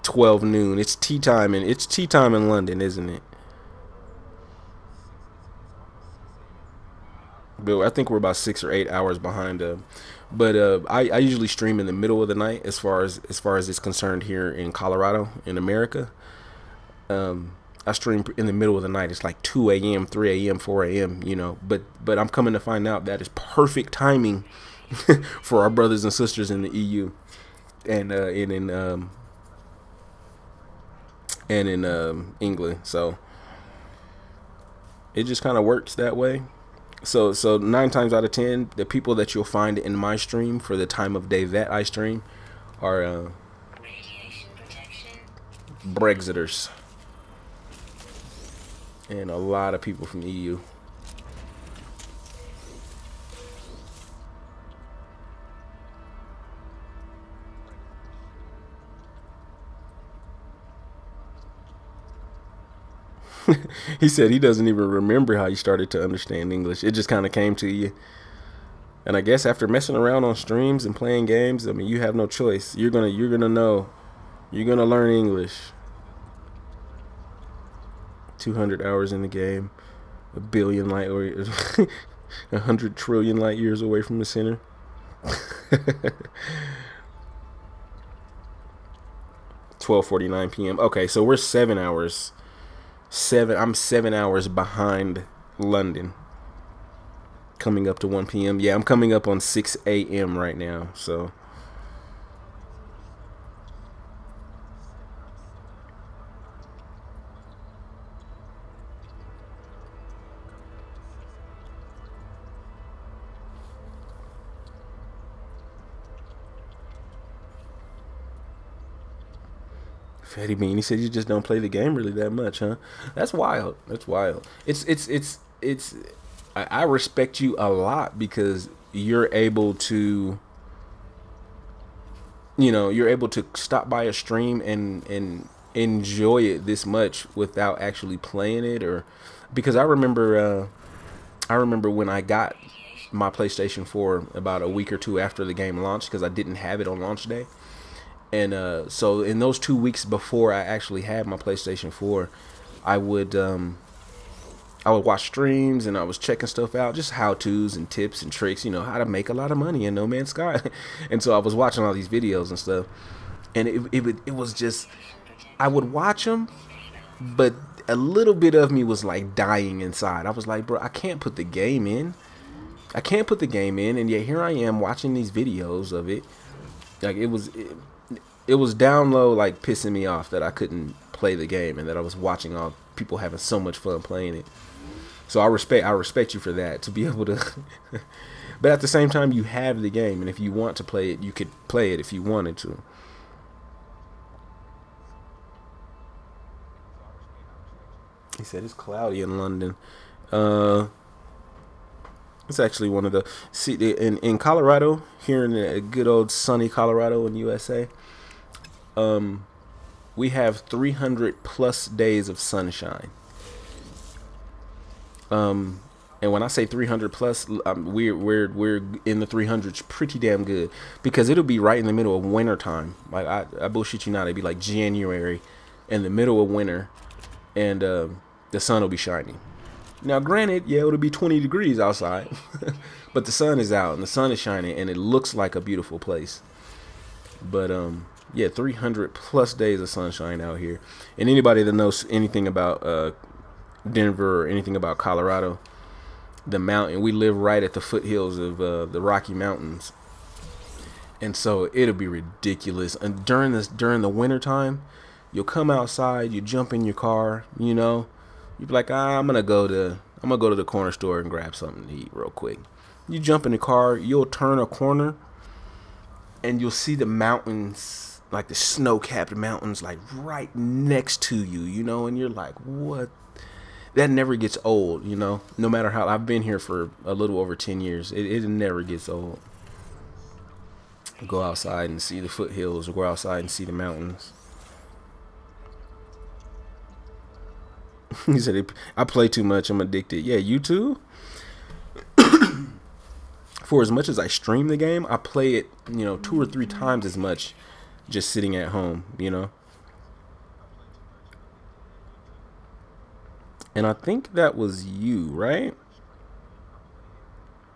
12 noon. It's tea time in London, isn't it? But I think we're about 6 or 8 hours behind. But I usually stream in the middle of the night as far as it's concerned here in Colorado, in America. I stream in the middle of the night. It's like 2 a.m., 3 a.m., 4 a.m., you know. But I'm coming to find out that is perfect timing for our brothers and sisters in the EU and in England. So it just kind of works that way. So 9 times out of 10, the people that you'll find in my stream for the time of day that I stream are Radiation protection. Brexiters and a lot of people from the EU. He said he doesn't even remember how he started to understand English. It just kind of came to you. And I guess after messing around on streams and playing games, I mean, you have no choice. You're gonna know. You're gonna learn English. 200 hours in the game, 1 billion light or 100 trillion light years away from the center. 12:49 p.m. Okay, so we're 7 hours. I'm 7 hours behind London. Coming up to 1 p.m. Yeah, I'm coming up on 6 a.m. right now. So. Fatty Bean, he said you just don't play the game really that much, huh? That's wild. That's wild. It's. I respect you a lot because you're able to, you're able to stop by a stream and enjoy it this much without actually playing it, or because I remember when I got my PlayStation 4 about a week or two after the game launched because I didn't have it on launch day. And so in those 2 weeks before I actually had my PlayStation 4, I would watch streams and I was checking stuff out, just how-tos and tips and tricks, how to make a lot of money in No Man's Sky. And so I was watching all these videos and stuff, and it was just, I would watch them, but a little bit of me was like dying inside. I was like, bro, I can't put the game in. And yet here I am watching these videos of it. Like it was down low, like pissing me off that I couldn't play the game and that I was watching all people having so much fun playing it. So I respect you for that, to be able to. But at the same time, you have the game, and if you want to play it, you could play it if you wanted to. He said it's cloudy in London. It's actually one of the in Colorado, here in the good old sunny Colorado in USA. We have 300 plus days of sunshine. And when I say 300 plus, we're in the 300s pretty damn good, because it'll be right in the middle of winter time. Like I bullshit you not, it'd be like January in the middle of winter, and the sun will be shining. Now granted, yeah, it'll be 20 degrees outside, but the sun is out and the sun is shining and it looks like a beautiful place. But yeah, 300 plus days of sunshine out here. And anybody that knows anything about Denver or anything about Colorado, the mountain, we live right at the foothills of the Rocky Mountains, and so it'll be ridiculous. And during the winter time, you'll come outside, you jump in your car, you'll be like, I'm gonna go to the corner store and grab something to eat real quick. You jump in the car, you'll turn a corner, and you'll see the mountains, like the snow-capped mountains, like right next to you, and you're like, what? That never gets old, no matter how. I've been here for a little over 10 years. It never gets old. Go outside and see the foothills, or go outside and see the mountains. He said, I play too much, I'm addicted. Yeah, you too? For as much as I stream the game, I play it, 2 or 3 times as much just sitting at home, And I think that was you, right?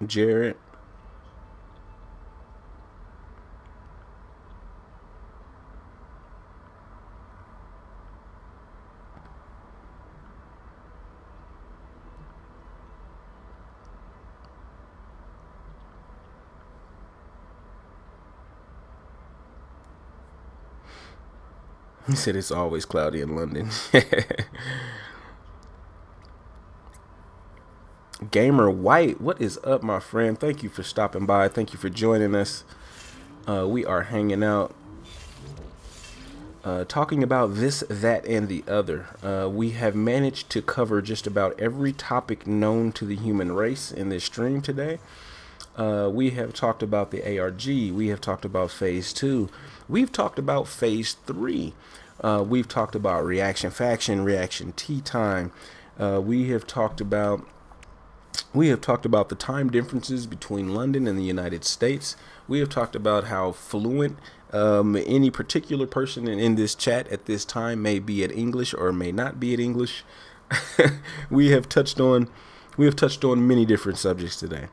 Jarrett. He said it's always cloudy in London. Gamer White, what is up, my friend? Thank you for stopping by. Thank you for joining us. We are hanging out, talking about this, that, and the other. We have managed to cover just about every topic known to the human race in this stream today. We have talked about the ARG. We have talked about Phase 2. We've talked about Phase 3. We've talked about Reaction Faction, Reaction Tea Time. We have talked about the time differences between London and the United States. We have talked about how fluent any particular person in this chat at this time may be at English or may not be at English. We have touched on many different subjects today.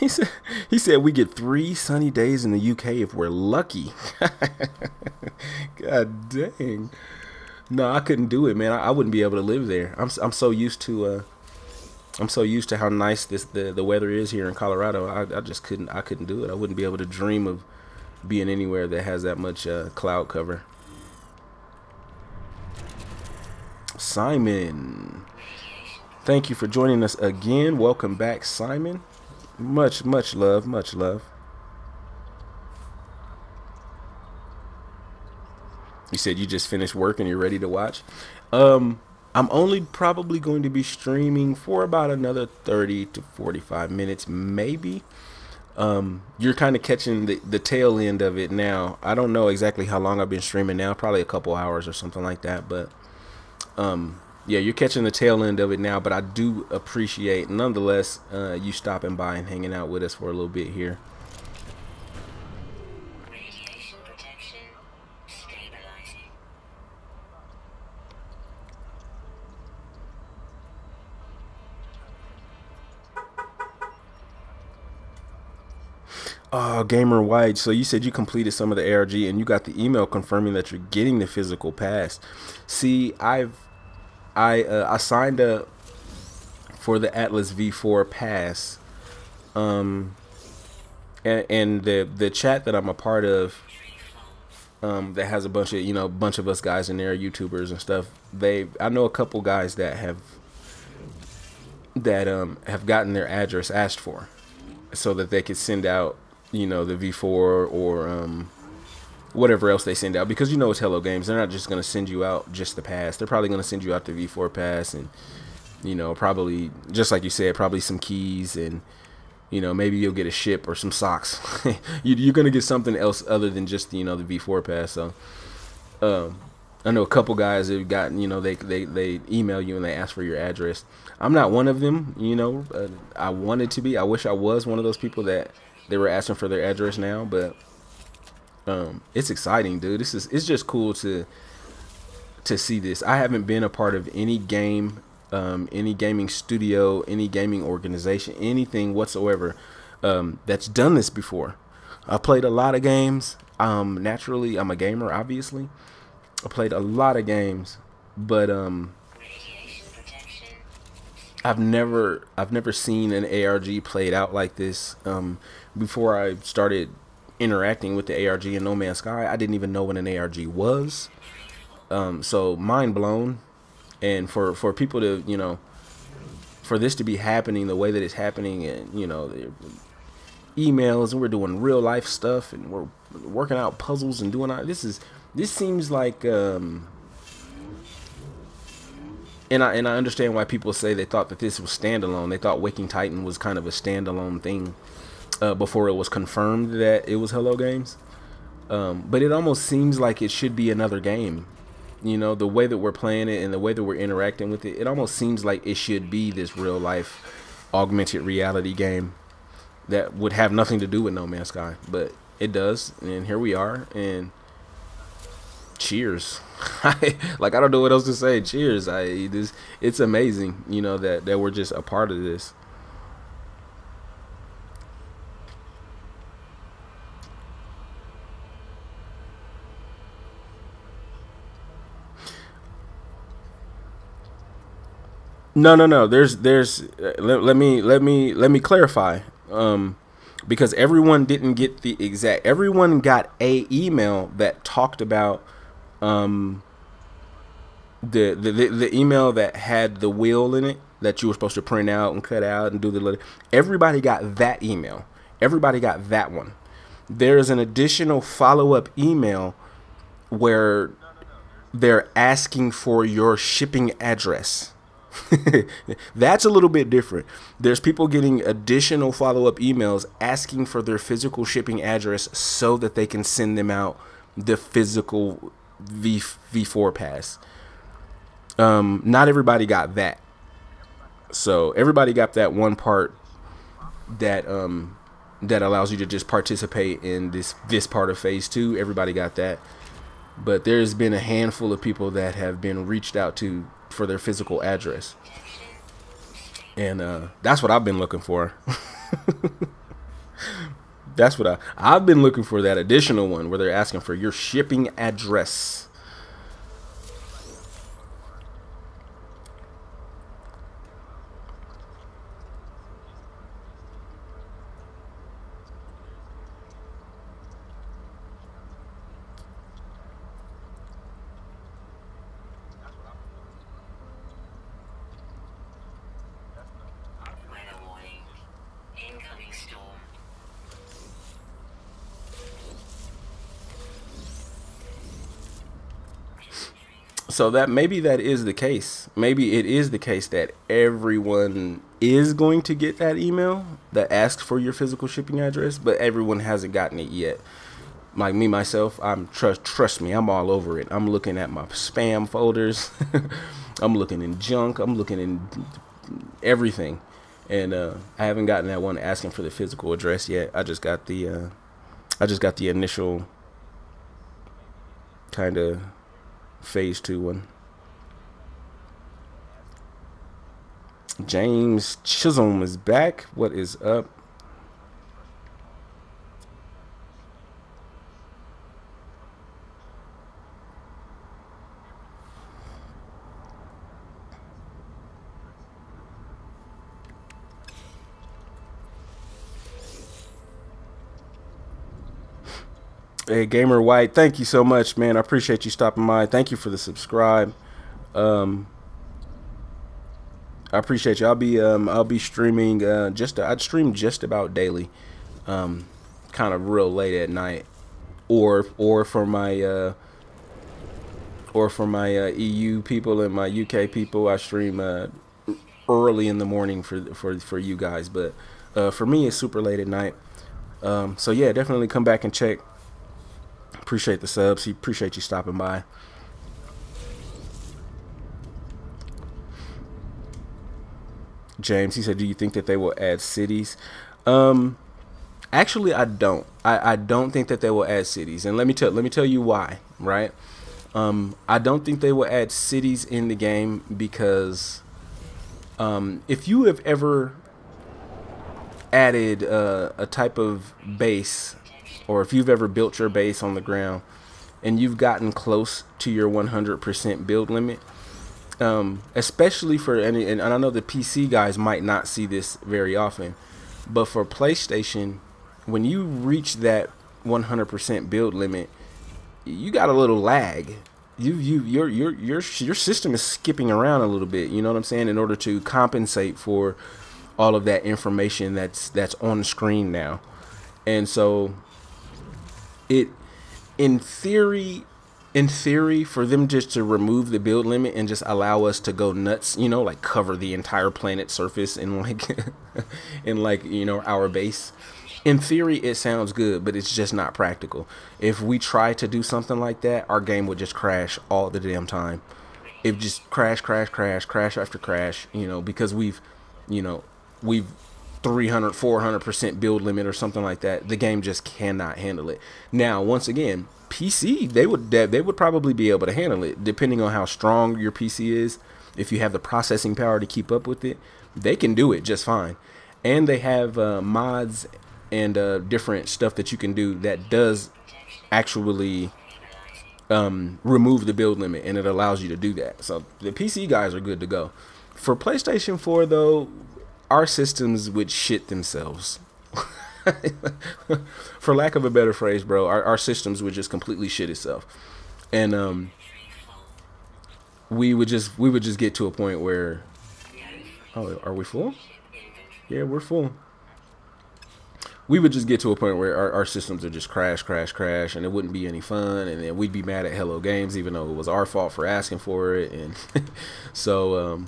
He said he said we get 3 sunny days in the UK if we're lucky. God dang. No, I couldn't do it, man. I wouldn't be able to live there. I'm so used to how nice the weather is here in Colorado. I just couldn't do it. I wouldn't be able to dream of being anywhere that has that much cloud cover. Simon, thank you for joining us again. Welcome back, Simon. Much love, much love. You said you just finished work and you're ready to watch. I'm only probably going to be streaming for about another 30 to 45 minutes, maybe. You're kind of catching the tail end of it now. I don't know exactly how long I've been streaming now, probably a couple hours or something like that, but yeah, you're catching the tail end of it now. But I do appreciate nonetheless you stopping by and hanging out with us for a little bit here. Radiation protection stabilizing. Oh, Gamer White. So you said you completed some of the ARG and you got the email confirming that you're getting the physical pass. See, I signed up for the Atlas V4 pass. And the chat that I'm a part of, that has a bunch of us guys in there, YouTubers and stuff. I know a couple guys that have gotten their address asked for, so that they could send out, the V4 or whatever else they send out, because it's Hello Games. They're not just going to send you out just the pass. They're probably going to send you out the V4 pass and, probably, just like you said, probably some keys and, maybe you'll get a ship or some socks. You're going to get something else other than just, the V4 pass. So, I know a couple guys that have gotten, they email you and they ask for your address. I'm not one of them, I wanted to be. I wish I was one of those people that they were asking for their address now, but it's exciting, dude. It's just cool to see this. I haven't been a part of any game, any gaming studio, any gaming organization, anything whatsoever that's done this before. I played a lot of games. Naturally, I'm a gamer, obviously. I played a lot of games, but I've never seen an ARG played out like this. Before I started interacting with the ARG in No Man's Sky, I didn't even know what an ARG was. So mind blown. And for people to, for this to be happening the way that it's happening, and emails, and we're doing real life stuff, and we're working out puzzles and doing all this seems like and I understand why people say they thought that this was standalone. They thought Waking Titan was kind of a standalone thing before it was confirmed that it was Hello Games. But it almost seems like it should be another game. The way that we're playing it and the way that we're interacting with it, it almost seems like it should be this real life augmented reality game that would have nothing to do with No Man's Sky. But it does, and here we are, and cheers. Like, I don't know what else to say. Cheers. It's amazing, that we're just a part of this. No. Let me clarify. Because everyone didn't get everyone got a email that talked about the email that had the will in it that you were supposed to print out and cut out and do the. Everybody got that email. Everybody got that one. There's an additional follow-up email where they're asking for your shipping address. That's a little bit different. There's people getting additional follow-up emails asking for their physical shipping address so that they can send them out the physical V4 pass. Not everybody got that. So everybody got that one part that that allows you to just participate in this part of phase 2. Everybody got that. But there's been a handful of people that have been reached out to for their physical address, and that's what I've been looking for. That's what I've been looking for, that additional one where they're asking for your shipping address. Weather warning. Incoming storm. So that maybe that is the case. Maybe it is the case that everyone is going to get that email that asks for your physical shipping address, but everyone hasn't gotten it yet. Like me myself, I'm trust me, I'm all over it. I'm looking at my spam folders. I'm looking in junk. I'm looking in everything, and I haven't gotten that one asking for the physical address yet. I just got the initial kind of phase 2 one. James Chisholm is back. What is up? Hey, Gamer White, thank you so much, man. I appreciate you stopping by. Thank you for the subscribe. I appreciate you. I'll be streaming I'd stream just about daily, kind of real late at night, or for my EU people and my UK people, I stream early in the morning for you guys. But for me, it's super late at night. So yeah, definitely come back and check. Appreciate the subs. Appreciate you stopping by. James, he said, do you think that they will add cities? Actually, I don't. I don't think that they will add cities, and let me tell you why. Right? I don't think they will add cities in the game because if you have ever added a type of base, or if you've ever built your base on the ground and you've gotten close to your 100% build limit, especially for any, and I know the PC guys might not see this very often, but for PlayStation, when you reach that 100% build limit, you got a little lag. Your system is skipping around a little bit, you know what I'm saying, in order to compensate for all of that information that's on screen now. And so in theory, for them just to remove the build limit and just allow us to go nuts, you know, like cover the entire planet's surface in like you know, our base. In theory, it sounds good, but it's just not practical. If we try to do something like that, our game would just crash all the damn time. It just crash after crash, you know, because we've 300-400% build limit or something like that. The game just cannot handle it. Now, once again, PC, they would probably be able to handle it, depending on how strong your PC is. If you have the processing power to keep up with it, they can do it just fine. And they have mods and different stuff that you can do that does actually remove the build limit, and it allows you to do that. So the PC guys are good to go. For PlayStation 4 though, our systems would shit themselves. For lack of a better phrase, bro, our systems would just completely shit itself. And we would just get to a point where, oh, are we full? Yeah, we're full. We would just get to a point where our systems would just crash, and it wouldn't be any fun, and then we'd be mad at Hello Games, even though it was our fault for asking for it. And so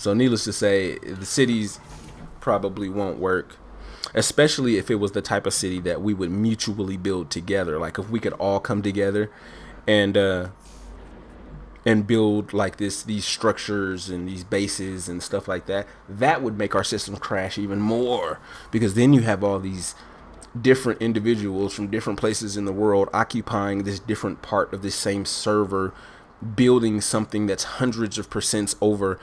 needless to say, the cities probably won't work, especially if it was the type of city that we would mutually build together. Like if we could all come together and build like these structures and these bases and stuff like that, that would make our system crash even more, because then you have all these different individuals from different places in the world occupying this different part of this same server, building something that's hundreds of percents over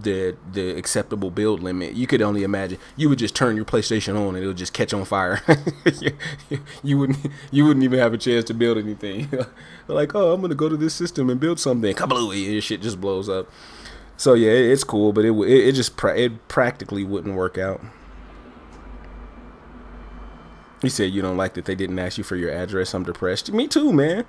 the acceptable build limit, you could only imagine. You would just turn your PlayStation on and it'll just catch on fire. you wouldn't even have a chance to build anything. Like, oh, I'm gonna go to this system and build something. Kablooey, and shit just blows up. So yeah, it's cool, but it practically wouldn't work out. He said you don't like that they didn't ask you for your address. I'm depressed. Me too, man.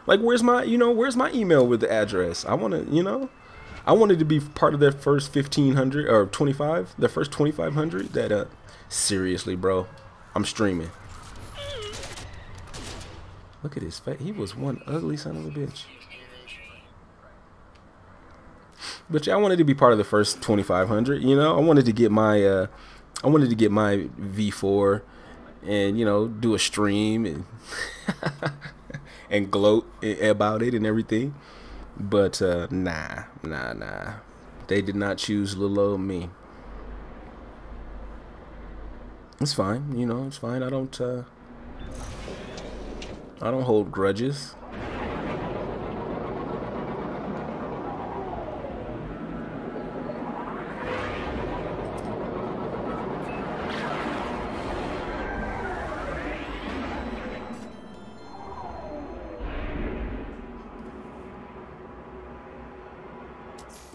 Like, where's my email with the address? I wanted to be part of that first 1,500 or 25, the first 2,500. That seriously, bro, I'm streaming. Look at his face. He was one ugly son of a bitch. But yeah, I wanted to be part of the first 2,500. You know, I wanted to get my V4 and, you know, do a stream and and gloat about it and everything. But nah, they did not choose little old me. It's fine, you know, it's fine. I don't hold grudges.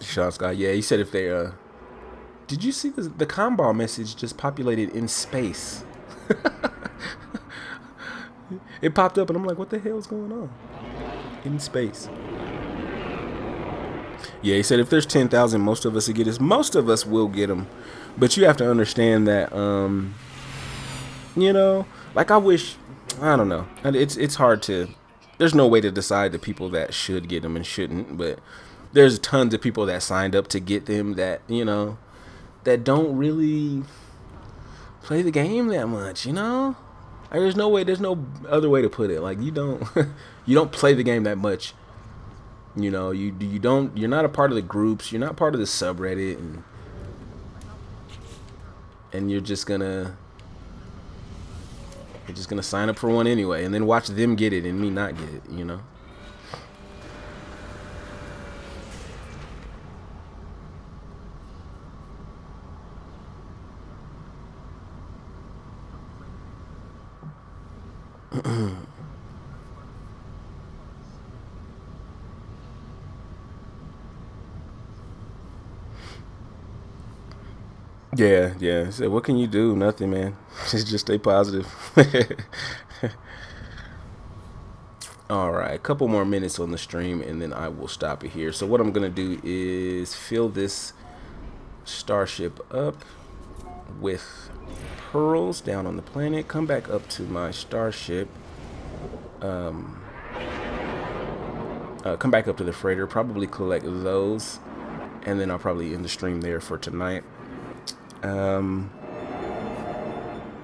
Sean Scott, yeah, he said if they did you see the combo message just populated in space? It popped up and I'm like, what the hell is going on? In space. Yeah, he said if there's 10,000, most of us will get this. Most of us will get them, but you have to understand that you know, like, I don't know. It's hard to. There's no way to decide the people that should get them and shouldn't, but there's tons of people that signed up to get them that, you know, that don't really play the game that much, you know? Like, there's no other way to put it. Like, you don't play the game that much. You know, you're not a part of the groups, you're not part of the subreddit, and you're just gonna sign up for one anyway and then watch them get it and me not get it, you know? Yeah. So what can you do? Nothing, man. Just stay positive. All right, a couple more minutes on the stream and then I will stop it here. So what I'm gonna do is fill this starship up with pearls down on the planet, come back up to my starship, come back up to the freighter, probably collect those, and then I'll probably end the stream there for tonight,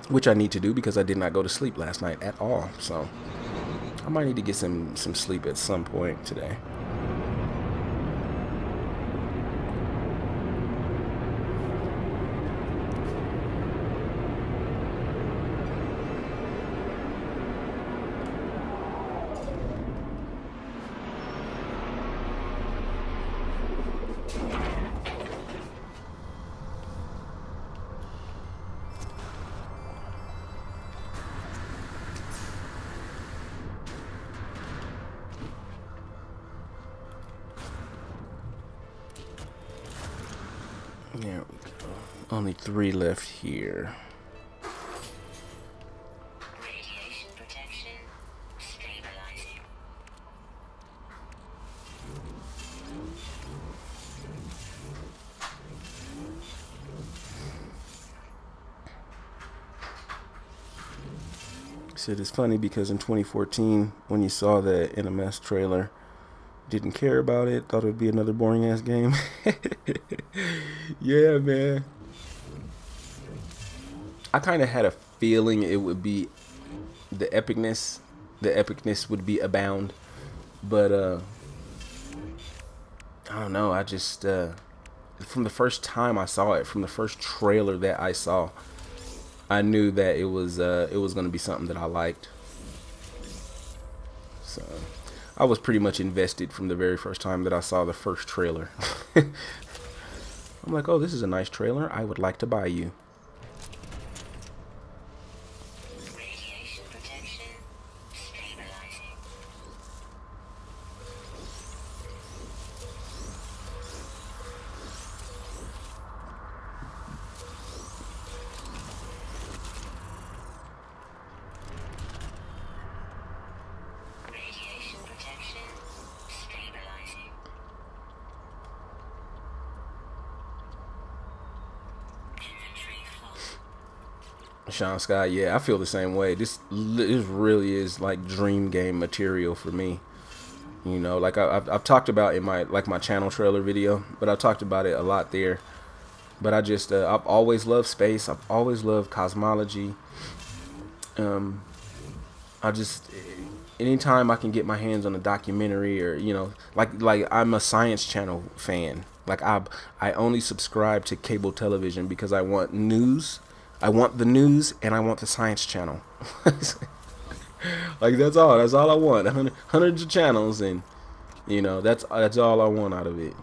which I need to do because I did not go to sleep last night at all, so I might need to get some sleep at some point today. There we go. Only 3 left here. Radiation protection stabilizing. Said it's funny because in 2014, when you saw the NMS trailer, didn't care about it, thought it would be another boring ass game. Yeah, man. I kind of had a feeling it would be the epicness would be abound, but I don't know. I just from the first time I saw it, from the first trailer that I saw, I knew that it was going to be something that I liked. So, I was pretty much invested from the very first time that I saw the first trailer. I'm like, oh, this is a nice trailer. I would like to buy you. Radiation protection stabilizing. Radiation protection stabilizing. Inventory full. Sean Scott, yeah, I feel the same way. This really is like dream game material for me. You know, like I've talked about in my channel trailer video, but I've talked about it a lot there. But I just I've always loved space. I've always loved cosmology. I just anytime I can get my hands on a documentary, or you know, like I'm a Science Channel fan. Like I only subscribe to cable television because I want news. I want the news and I want the Science Channel. Like that's all I want. Hundreds of channels, and you know, that's all I want out of it.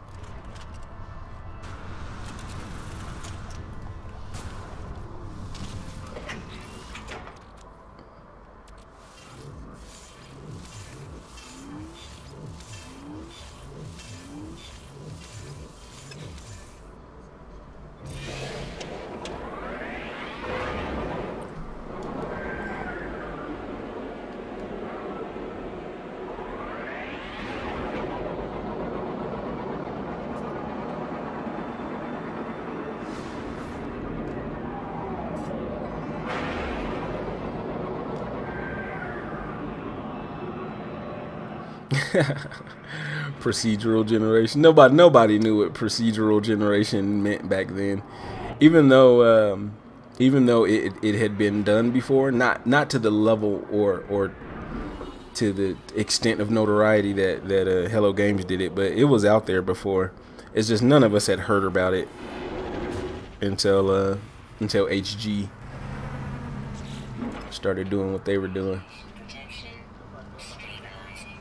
Procedural generation. Nobody knew what procedural generation meant back then, even though it had been done before, not to the level or to the extent of notoriety that Hello Games did it, but it was out there before. It's just none of us had heard about it until HG started doing what they were doing. Protection stabilizing.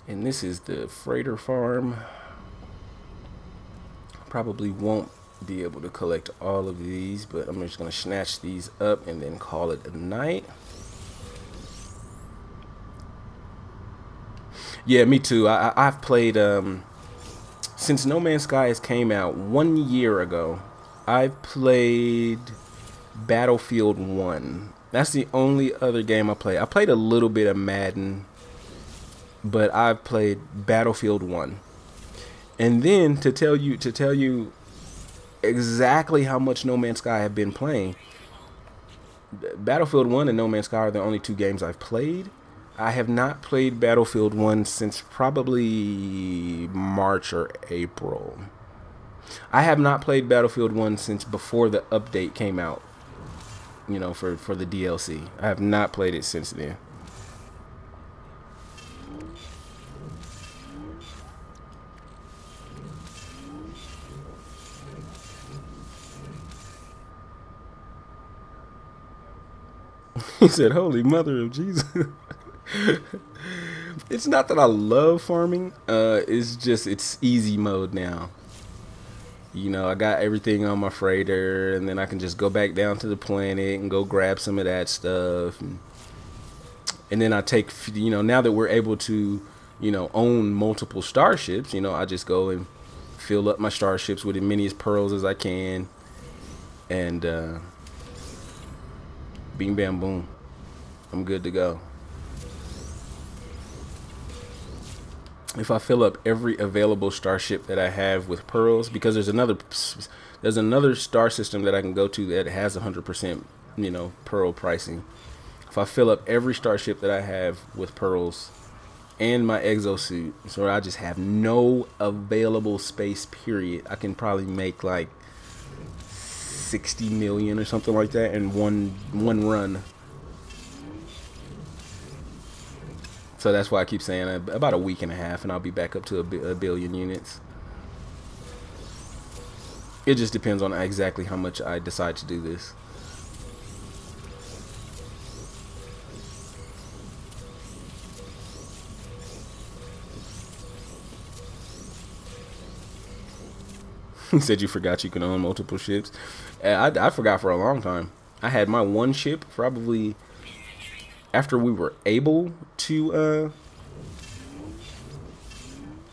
And this is the freighter farm. Probably won't be able to collect all of these, but I'm just going to snatch these up and then call it a night. Yeah, me too. I've played since No Man's Sky has came out 1 year ago. I've played Battlefield 1. That's the only other game I played. I played a little bit of Madden, but I've played Battlefield 1. And then to tell you exactly how much No Man's Sky I've been playing, Battlefield 1 and No Man's Sky are the only two games I've played. I have not played Battlefield 1 since probably March or April. I have not played Battlefield 1 since before the update came out, you know, for the DLC. I have not played it since then. He said, "Holy Mother of Jesus." It's not that I love farming. It's just it's easy mode now. You know, I got everything on my freighter, and then I can just go back down to the planet and go grab some of that stuff. And then I take, you know, now that we're able to, you know, own multiple starships, you know, I just go and fill up my starships with as many as pearls as I can, and bing bam boom, I'm good to go. If I fill up every available starship that I have with pearls, because there's another star system that I can go to that has 100%, you know, pearl pricing. If I fill up every starship that I have with pearls and my exosuit, so I just have no available space period, I can probably make like 60 million or something like that in one run. So that's why I keep saying about a week and a half, and I'll be back up to a billion units. It just depends on exactly how much I decide to do this. He said you forgot you can own multiple ships. I forgot for a long time. I had my one ship probably after we were able to do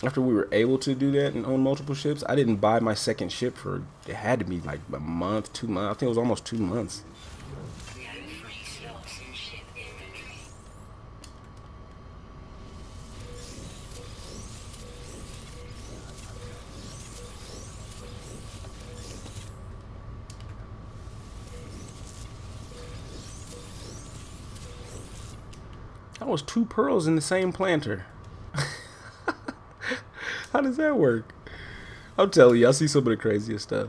that and own multiple ships. I didn't buy my second ship for, it had to be like a month, 2 months. I think it was almost 2 months. That was 2 pearls in the same planter. How does that work? I'm telling you, I see some of the craziest stuff.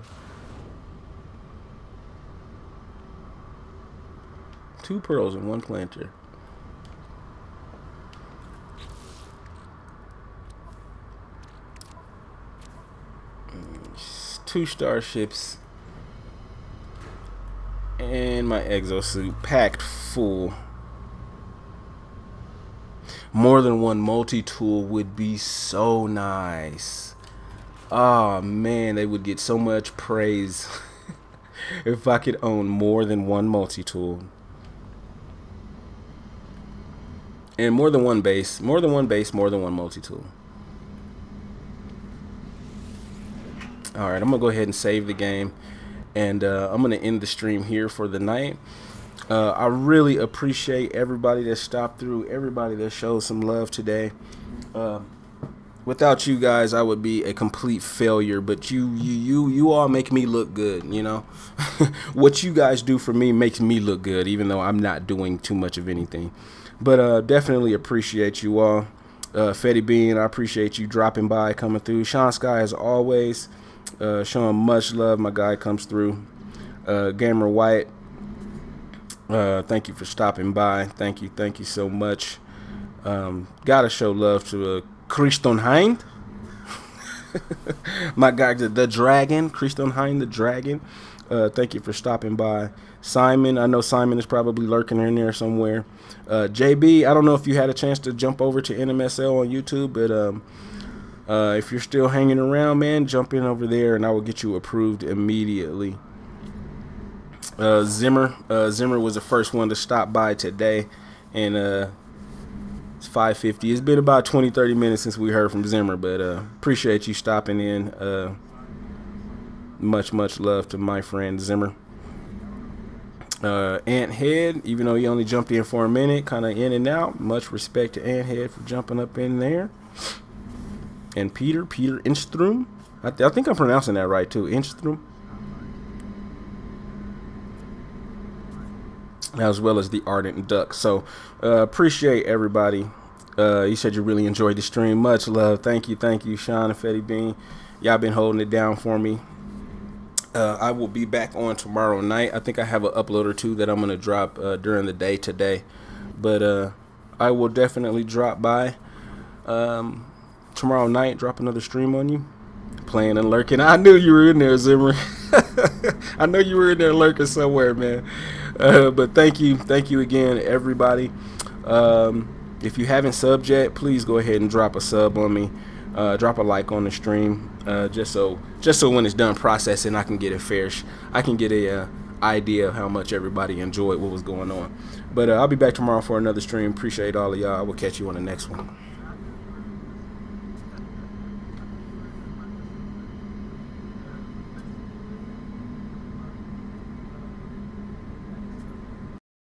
2 pearls in 1 planter. Two starships and my exosuit packed full. More than one multi-tool would be so nice. Oh man, they would get so much praise if I could own more than one multi-tool. And more than one base, more than one multi-tool. Alright, I'm going to go ahead and save the game. And I'm going to end the stream here for the night. I really appreciate everybody that stopped through, everybody that showed some love today. Without you guys, I would be a complete failure. But you all make me look good, you know. What you guys do for me makes me look good, even though I'm not doing too much of anything. But definitely appreciate you all. Fetty Bean, I appreciate you dropping by, coming through. Sean Sky, as always, showing much love. My guy comes through. Gamer White, thank you for stopping by. Thank you so much. Gotta show love to Christon Hind. My guy, the dragon, Christon Hind, the dragon. Thank you for stopping by. Simon, I know Simon is probably lurking in there somewhere. JB, I don't know if you had a chance to jump over to NMSL on YouTube, but if you're still hanging around, man, jump in over there and I will get you approved immediately. Zimmer was the first one to stop by today, and it's 5:50. It's been about 20-30 minutes since we heard from Zimmer, but appreciate you stopping in. Much love to my friend Zimmer. Ant Head, even though he only jumped in for a minute, kind of in and out. Much respect to Ant Head for jumping up in there. And Peter Instrum. I think I'm pronouncing that right too. Instrum. As well as the Ardent Duck. So appreciate everybody. You said you really enjoyed the stream. Much love. Thank you, Sean and Fetty Bean. Y'all been holding it down for me. I will be back on tomorrow night. I think I have an upload or two that I'm going to drop during the day today. But I will definitely drop by tomorrow night, drop another stream on you. Playing and lurking. I knew you were in there, Zimmer. I know you were in there lurking somewhere, man. But thank you again, everybody. If you haven't subbed yet, please go ahead and drop a sub on me. Drop a like on the stream, just so when it's done processing, I can get a idea of how much everybody enjoyed what was going on. But I'll be back tomorrow for another stream. Appreciate all of y'all. I will catch you on the next one.